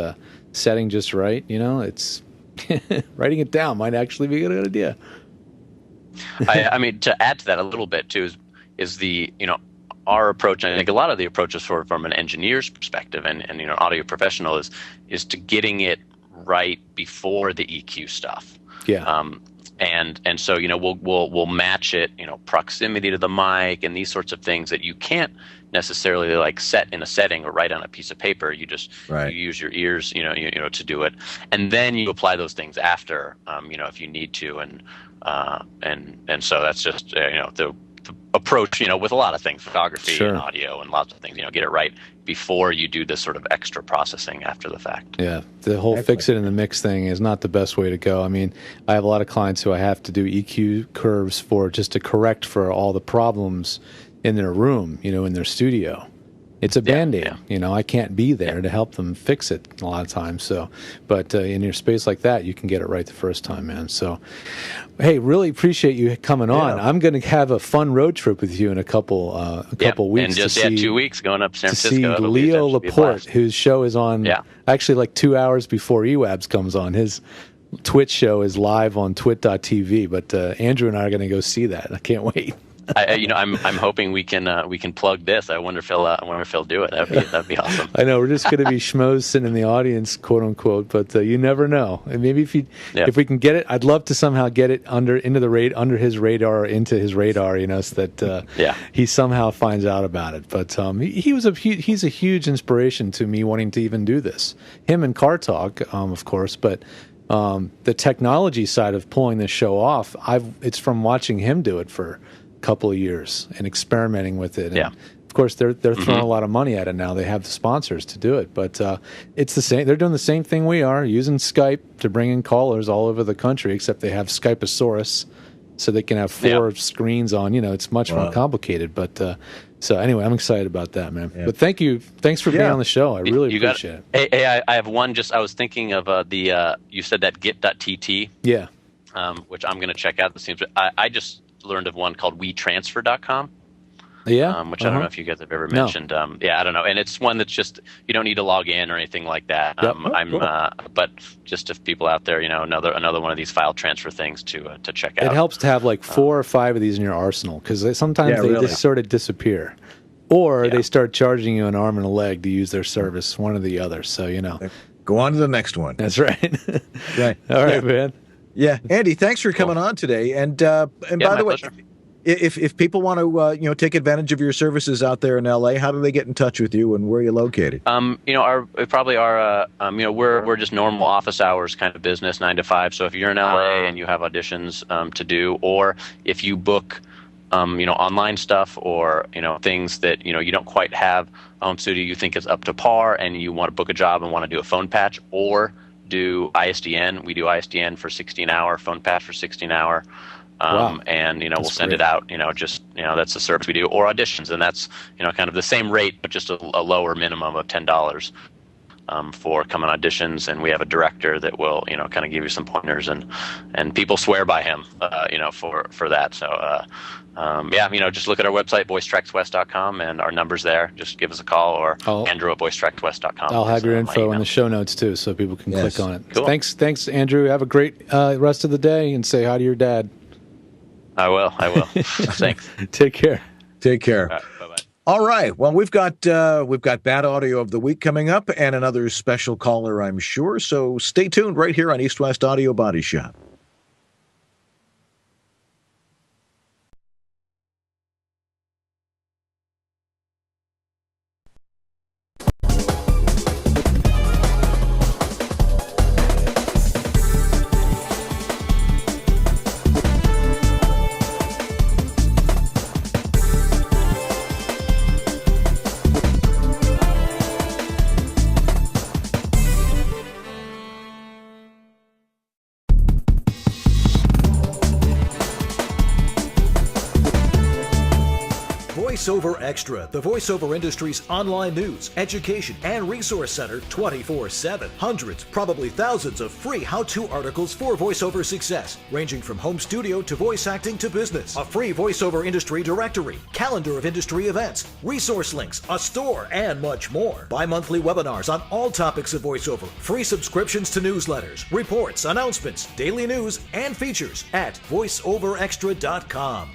setting just right, it's writing it down might actually be a good idea. I mean, to add to that a little bit too is the our approach. And I think a lot of the approaches from an engineer's perspective and audio professional is to getting it right before the EQ stuff. Yeah. And so we'll match it, proximity to the mic and these sorts of things that you can't necessarily like set in a setting or write on a piece of paper. You just you use your ears, to do it, and then you apply those things after, if you need to, and so that's just the approach, with a lot of things, photography and audio and lots of things, get it right before you do this sort of extra processing after the fact. Yeah, the whole fix it in the mix thing is not the best way to go. I mean, I have a lot of clients who I have to do EQ curves for just to correct for all the problems in their room, in their studio. It's a Band-Aid. I can't be there to help them fix it a lot of times. So, but in your space like that, you can get it right the first time, man. So, hey, really appreciate you coming on. I'm going to have a fun road trip with you in a couple weeks. And just 2 weeks going up to San Francisco. To see Leo Laporte, whose show is on actually like 2 hours before EWABS comes on. His Twitch show is live on twit.tv. But Andrew and I are going to go see that. I can't wait. I'm hoping we can plug this. I wonder if he'll do it. That'd be awesome. I know we're just going to be schmoes sitting in the audience, quote unquote, but you never know. And maybe if we can get it, I'd love to somehow get it under his radar, so that he somehow finds out about it. But he's a huge inspiration to me wanting to even do this. Him and Car Talk, of course, but The technology side of pulling this show off, it's from watching him do it for a couple of years and experimenting with it. And of course, they're throwing a lot of money at it now. They have the sponsors to do it, but it's the same. They're doing the same thing we are, using Skype to bring in callers all over the country, except they have Skypeosaurus, so they can have 4 screens on. It's much more complicated, but so anyway, I'm excited about that, man. But thanks for being on the show. I really appreciate it. Hey, I have one. I was thinking of you said that Git.tt. Yeah. Which I'm going to check out. I just learned of one called WeTransfer.com. Yeah. Which I don't know if you guys have ever mentioned. I don't know. And it's one that's just, you don't need to log in or anything like that. But just if people out there, another one of these file transfer things to check out. It helps to have like 4 or 5 of these in your arsenal, because sometimes they just sort of disappear, or they start charging you an arm and a leg to use their service, one or the other. So go on to the next one. That's right. Right. All right, man. Yeah, Andy, thanks for coming on today. And by the way, pleasure. If people want to take advantage of your services out there in LA, how do they get in touch with you, and where are you located? We're just normal office hours kind of business, 9 to 5. So if you're in LA and you have auditions to do, or if you book online stuff, or things that you don't quite have a home studio you think is up to par, and you want to book a job and want to do a phone patch, or do ISDN. We do ISDN for 16-hour, phone patch for 16-hour. And we'll send it out, that's the service we do, or auditions, and that's kind of the same rate, but just a lower minimum of $10 for coming auditions. And we have a director that will kind of give you some pointers, and people swear by him for that. So just look at our website, voicetraxwest.com, and our number's there. Just give us a call, or Andrew at voicetraxwest.com. I'll have your info in the show notes too, so people can click on it. Cool. Thanks, Andrew. Have a great rest of the day, and say hi to your dad. I will. Thanks. Take care. Take care. All right, bye-bye. All right. Well, we've got bad audio of the week coming up, and another special caller, I'm sure. So stay tuned right here on East West Audio Body Shop. VoiceOver Extra, the voiceover industry's online news, education, and resource center 24/7. Hundreds, probably thousands of free how-to articles for voiceover success, ranging from home studio to voice acting to business. A free voiceover industry directory, calendar of industry events, resource links, a store, and much more. Bi-monthly webinars on all topics of voiceover, free subscriptions to newsletters, reports, announcements, daily news, and features at voiceoverextra.com.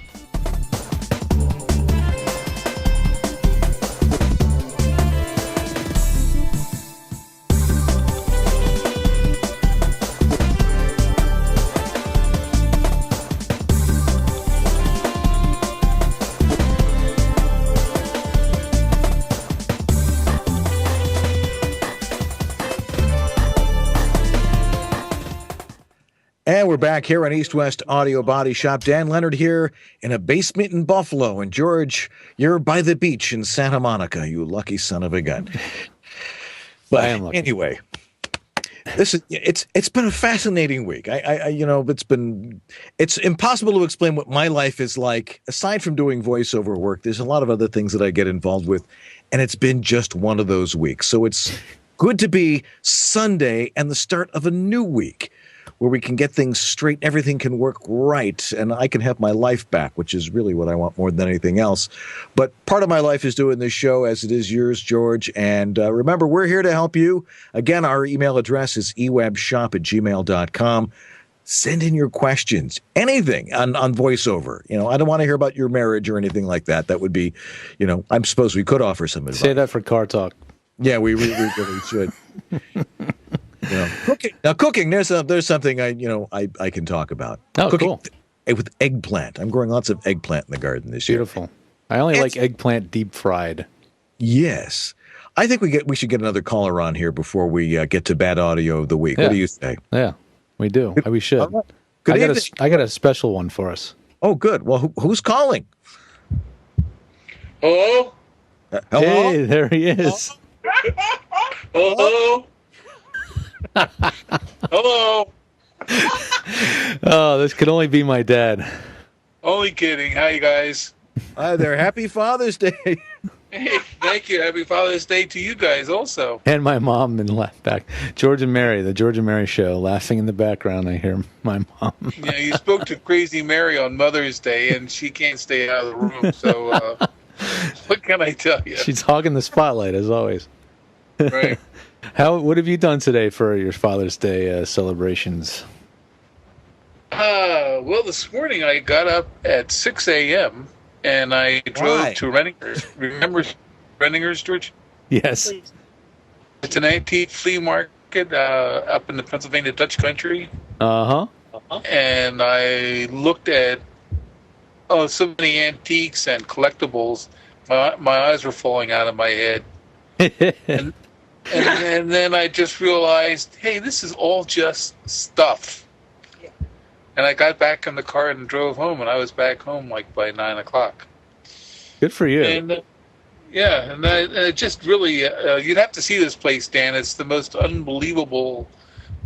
And we're back here on East West Audio Body Shop. Dan Leonard here in a basement in Buffalo. And George, you're by the beach in Santa Monica, you lucky son of a gun. But anyway, it's been a fascinating week. It's impossible to explain what my life is like. Aside from doing voiceover work, there's a lot of other things that I get involved with, and it's been just one of those weeks. So it's good to be Sunday and the start of a new week, where we can get things straight, everything can work right, and I can have my life back, which is really what I want more than anything else. But part of my life is doing this show, as it is yours, George. And remember, we're here to help you. Again, our email address is ewabshop@gmail.com. Send in your questions, anything on voiceover. I don't want to hear about your marriage or anything like that. That would be, I suppose we could offer some advice. Say that for car talk. Yeah, we really should. Cooking. There's something I can talk about. Oh, cooking cool. With eggplant. I'm growing lots of eggplant in the garden this year. Beautiful. I only like eggplant deep fried. Yes. I think we should get another caller on here before we get to bad audio of the week. Yeah. What do you say? Yeah. We do. We should. Right. Good evening. I got a special one for us. Oh, good. Well, who's calling? Hello? Hello? Hey, there he is. Hello? Hello? Oh, this could only be my dad. Only kidding. Hi, guys. Hi there. Happy Father's Day. Hey, thank you. Happy Father's Day to you guys also. And my mom in the back. George and Mary, the George and Mary show, laughing in the background. I hear my mom. Yeah, you spoke to Crazy Mary on Mother's Day, and she can't stay out of the room. So, what can I tell you? She's hogging the spotlight, as always. Right. What have you done today for your Father's Day celebrations? Well, this morning I got up at 6 a.m., and I drove to Renninger's. Remember Renninger's, George? Yes. It's an antique flea market up in the Pennsylvania Dutch country. And I looked at so many antiques and collectibles. My eyes were falling out of my head. and then I just realized, hey, this is all just stuff. And I got back in the car and drove home, and I was back home like by 9 o'clock. Good for you. And it just really, you'd have to see this place, Dan. It's the most unbelievable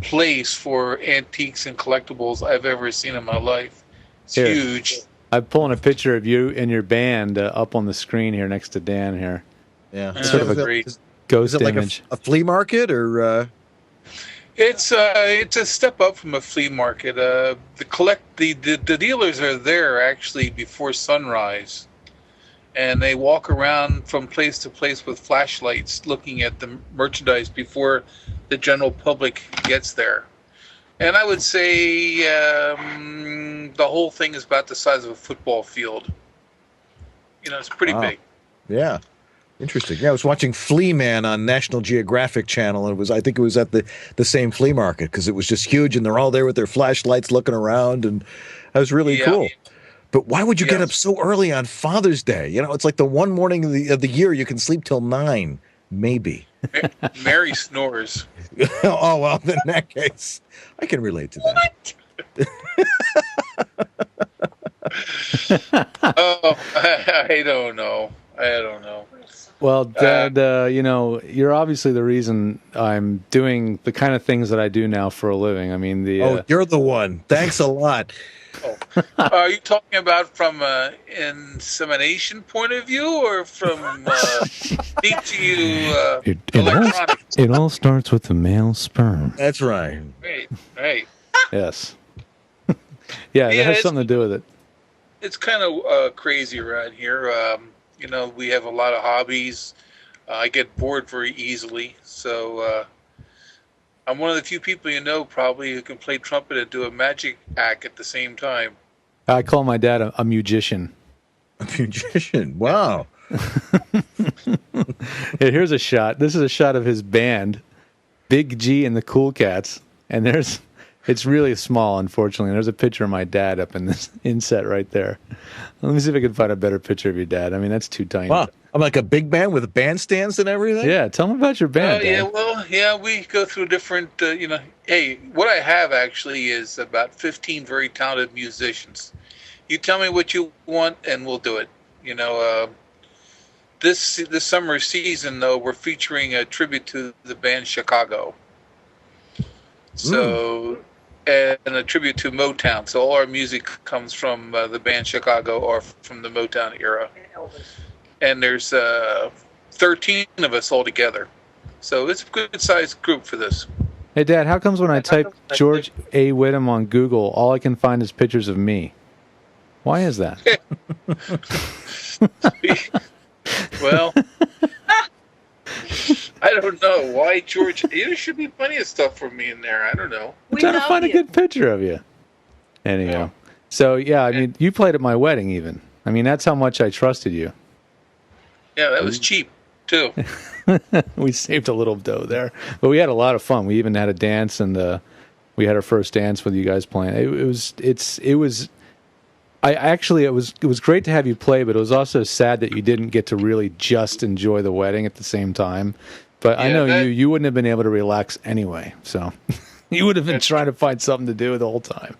place for antiques and collectibles I've ever seen in my life. It's huge. I'm pulling a picture of you and your band up on the screen here next to Dan here. Yeah. It's sort of a ghost is it like image. a flea market or? It's a step up from a flea market. The dealers are there actually before sunrise, and they walk around from place to place with flashlights, looking at the merchandise before the general public gets there. And I would say the whole thing is about the size of a football field. You know, it's pretty big. Yeah. Interesting. Yeah, I was watching Flea Man on National Geographic Channel, and I think it was at the same flea market because it was just huge, and they're all there with their flashlights looking around, and that was really cool. But why would you get up so early on Father's Day? You know, it's like the one morning of the year you can sleep till 9, maybe. Mary snores. Oh, well, in that case, I can relate to that. Oh, I don't know. Well, Dad, you're obviously the reason I'm doing the kind of things that I do now for a living. I mean, you're the one. Thanks a lot. Are you talking about from an insemination point of view, or from deep to you electronics? It all starts with the male sperm. That's right. Right. Yes. Yeah, that has something to do with it. It's kind of crazy around here. We have a lot of hobbies. I get bored very easily, so I'm one of the few people probably who can play trumpet and do a magic act at the same time. I call my dad a musician. A musician? Wow. Here's a shot. This is a shot of his band, Big G and the Cool Cats, and it's really small, unfortunately. There's a picture of my dad up in this inset right there. Let me see if I can find a better picture of your dad. I mean, that's too tiny. Wow. I'm like a big band with bandstands and everything? Yeah, tell me about your band, Dad. We go through different, hey, what I have actually is about 15 very talented musicians. You tell me what you want, and we'll do it. This summer season, though, we're featuring a tribute to the band Chicago. So... and a tribute to Motown. So all our music comes from the band Chicago or from the Motown era. And there's 13 of us all together. So it's a good-sized group for this. Hey, Dad, how comes when I type George A. Whittam on Google, all I can find is pictures of me? Why is that? Well... I don't know why, George. There should be plenty of stuff for me in there. I don't know. I'm trying to find a good picture of you. Anyhow, so I mean, you played at my wedding, even. I mean, that's how much I trusted you. Yeah, that was cheap too. We saved a little dough there, but we had a lot of fun. We even had a dance, and we had our first dance with you guys playing. It was great to have you play, but it was also sad that you didn't get to really just enjoy the wedding at the same time. But I know you wouldn't have been able to relax anyway. So You would have been trying to find something to do the whole time.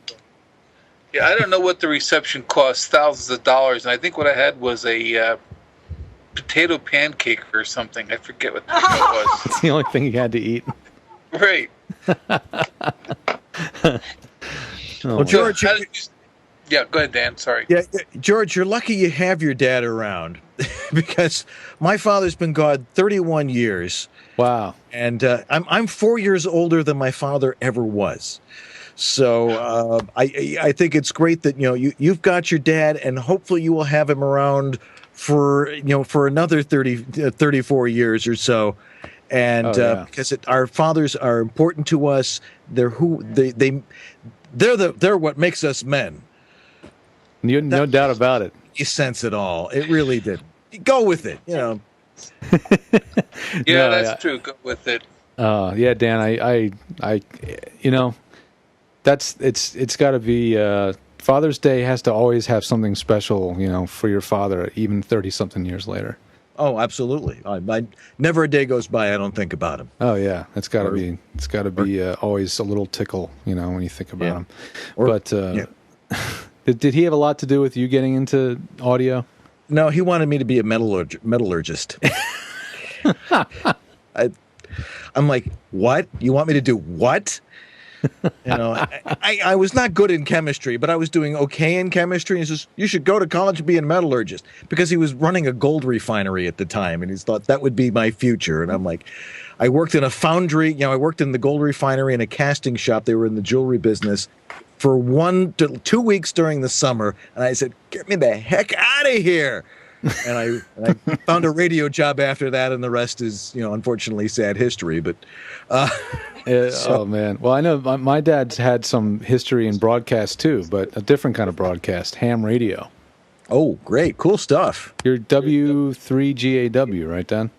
Yeah, I don't know what the reception cost, thousands of dollars, and I think what I had was a potato pancake or something. I forget what the hell it was. It's the only thing you had to eat. Right. Well, George, yeah, go ahead, Dan. Sorry. Yeah, George, you're lucky you have your dad around because my father's been gone 31 years. Wow. And I'm 4 years older than my father ever was. So I think it's great that you've got your dad, and hopefully you will have him around for another 34 years or so. And because our fathers are important to us, they're what makes us men. No doubt about it. You sense it all. It really did. Go with it. Yeah, that's true. Go with it. Yeah, Dan. I it's got to be Father's Day has to always have something special, for your father, even 30-something years later. Oh, absolutely. I never a day goes by I don't think about him. Oh yeah, it's got to be. It's got to be always a little tickle, when you think about him. Did he have a lot to do with you getting into audio? No, he wanted me to be a metallurgist. I'm like, what? You want me to do what? I was not good in chemistry, but I was doing okay in chemistry. He says, you should go to college and be a metallurgist, because he was running a gold refinery at the time, and he thought that would be my future. And I'm like, I worked in a foundry. I worked in the gold refinery and a casting shop. They were in the jewelry business for 1 to 2 weeks during the summer. And I said, get me the heck out of here. And I found a radio job after that, and the rest is, unfortunately sad history. But oh man, well I know my dad's had some history in broadcast too, but a different kind of broadcast, ham radio. Oh, great, cool stuff. You're W3GAW, right, Dan?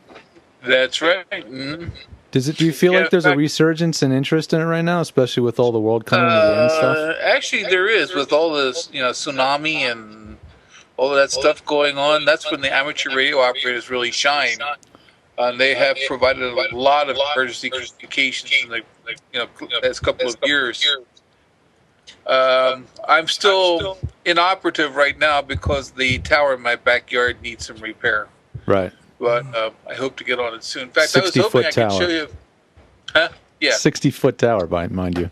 That's right. Mm-hmm. Do you feel like there's a resurgence in interest in it right now, especially with all the world coming to the end stuff? Actually, there is, with all this, tsunami and all of that stuff going on. That's when the amateur radio operators really shine. They have provided a lot of emergency communications in the last couple of years. I'm still inoperative right now because the tower in my backyard needs some repair. Right. But I hope to get on it soon. In fact, I was hoping I could show you. Huh? Yeah. 60-foot tower, mind you.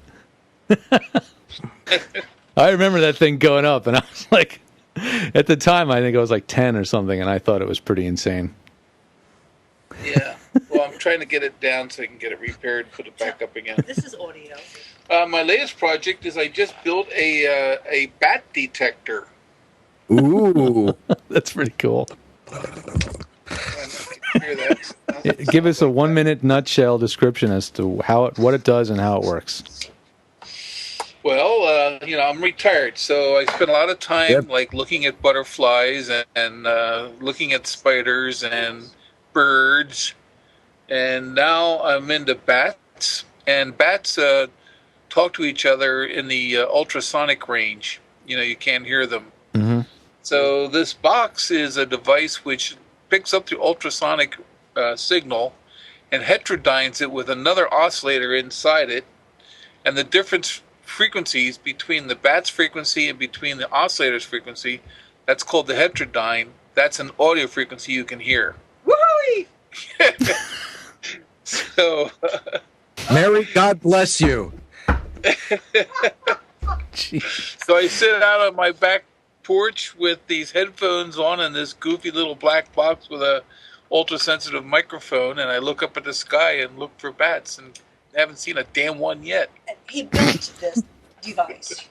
I remember that thing going up, and I was like, at the time, I think I was like 10 or something, and I thought it was pretty insane. Yeah. Well, I'm trying to get it down so I can get it repaired and put it back up again. This is audio. My latest project is I just built a bat detector. Ooh. That's pretty cool. Give us a 1-minute nutshell description as to what it does and how it works. Well, I'm retired, so I spend a lot of time looking at butterflies and looking at spiders and birds, and now I'm into bats. And bats talk to each other in the ultrasonic range. You can't hear them. Mm-hmm. So this box is a device which picks up the ultrasonic signal and heterodynes it with another oscillator inside it, and the difference frequencies between the bat's frequency and between the oscillator's frequency, that's called the heterodyne. That's an audio frequency you can hear. Woohoo! So, Mary, God bless you. So I sit out on my back porch with these headphones on and this goofy little black box with a ultra-sensitive microphone, and I look up at the sky and look for bats, and I haven't seen a damn one yet. He built this device,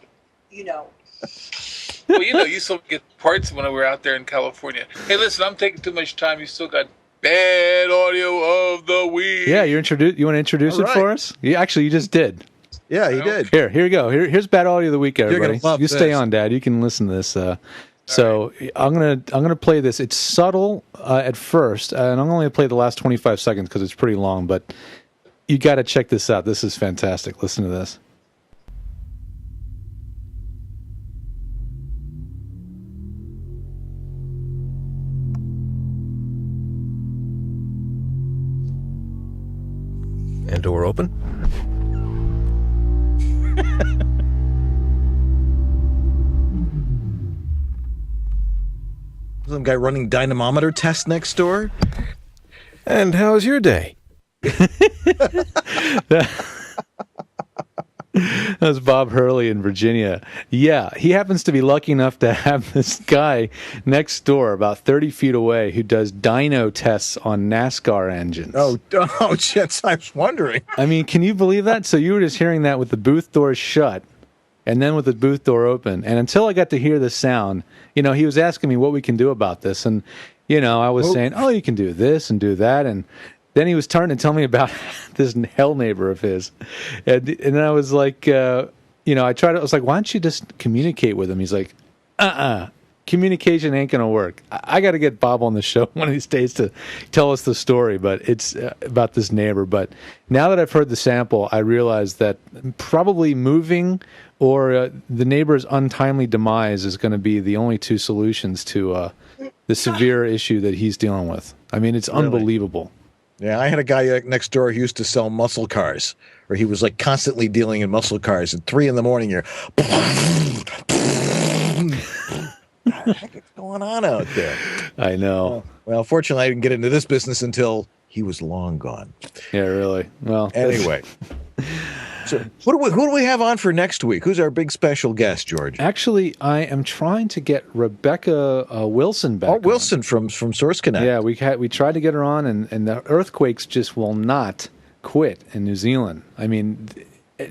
Well, you still get parts when we were out there in California. Hey, listen, I'm taking too much time. You still got bad audio of the week. Yeah, you want to introduce it for us? You just did. Yeah, he did. Here we go. Here's bad audio of the week, everybody. You stay on, Dad. You can listen to this. So right. I'm gonna play this. It's subtle at first, and I'm only gonna play the last 25 seconds because it's pretty long. But you got to check this out. This is fantastic. Listen to this. And door open. Some guy running dynamometer tests next door. And how's your day? That's Bob Hurley in Virginia. Yeah, he happens to be lucky enough to have this guy next door, about 30 feet away, who does dyno tests on NASCAR engines. Oh, shit! I was wondering. I mean, can you believe that? So you were just hearing that with the booth doors shut, and then with the booth door open. And until I got to hear the sound, he was asking me what we can do about this. And, I was saying, you can do this and do that. And then he was turning to tell me about this hell neighbor of his. And then I was like, I was like, why don't you just communicate with him? He's like, communication ain't going to work. I got to get Bob on the show one of these days to tell us the story, but it's about this neighbor. But now that I've heard the sample, I realize that probably moving or the neighbor's untimely demise is going to be the only two solutions to the severe issue that he's dealing with. I mean, it's really unbelievable. Yeah, I had a guy next door who used to sell muscle cars, or he was like constantly dealing in muscle cars. At 3 a.m, you're, what the heck is going on out there? I know. Well, fortunately, I didn't get into this business until he was long gone. Yeah, really. Well, anyway. So, who do we have on for next week? Who's our big special guest, George? Actually, I am trying to get Rebecca Wilson back. Oh, Wilson from Source Connect. Yeah, we tried to get her on, and the earthquakes just will not quit in New Zealand. I mean,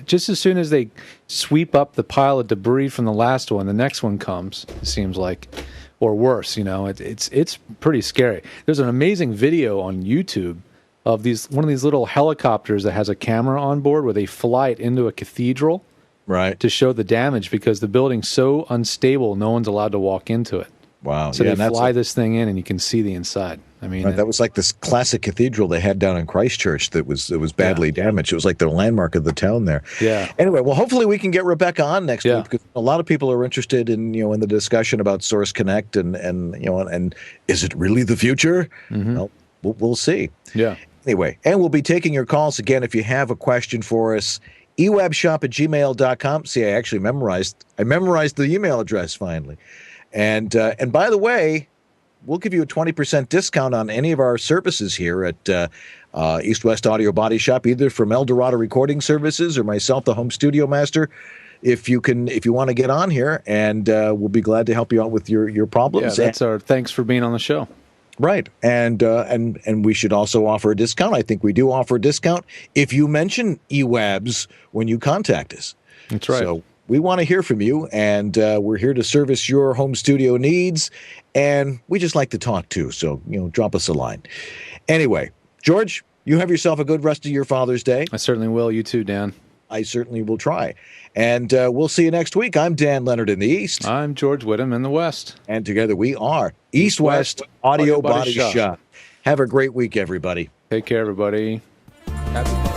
just as soon as they sweep up the pile of debris from the last one, the next one comes. It seems like, or worse. It's pretty scary. There's an amazing video on YouTube of one of these little helicopters that has a camera on board where they fly it into a cathedral, right, to show the damage because the building's so unstable, no one's allowed to walk into it. Wow! So they fly this thing in, and you can see the inside. I mean, that was like this classic cathedral they had down in Christchurch that was badly damaged. It was like the landmark of the town there. Yeah. Anyway, well, hopefully we can get Rebecca on next week because a lot of people are interested in in the discussion about Source Connect and is it really the future? Mm-hmm. Well, we'll see. Yeah. Anyway, and we'll be taking your calls again if you have a question for us. ewabshop@gmail.com. See, I actually memorized the email address finally. And by the way, we'll give you a 20% discount on any of our services here at East West Audio Body Shop, either from El Dorado Recording Services or myself, the Home Studio Master. If you want to get on here, and we'll be glad to help you out with your problems. Yeah, that's our thanks for being on the show. Right, and we should also offer a discount. I think we do offer a discount if you mention EWABS when you contact us. That's right. So we want to hear from you, and we're here to service your home studio needs, and we just like to talk too. So drop us a line. Anyway, George, you have yourself a good rest of your Father's Day. I certainly will. You too, Dan. I certainly will try. And we'll see you next week. I'm Dan Leonard in the East. I'm George Whittam in the West. And together we are East West Audio Body Shop. Have a great week, everybody. Take care, everybody. Happy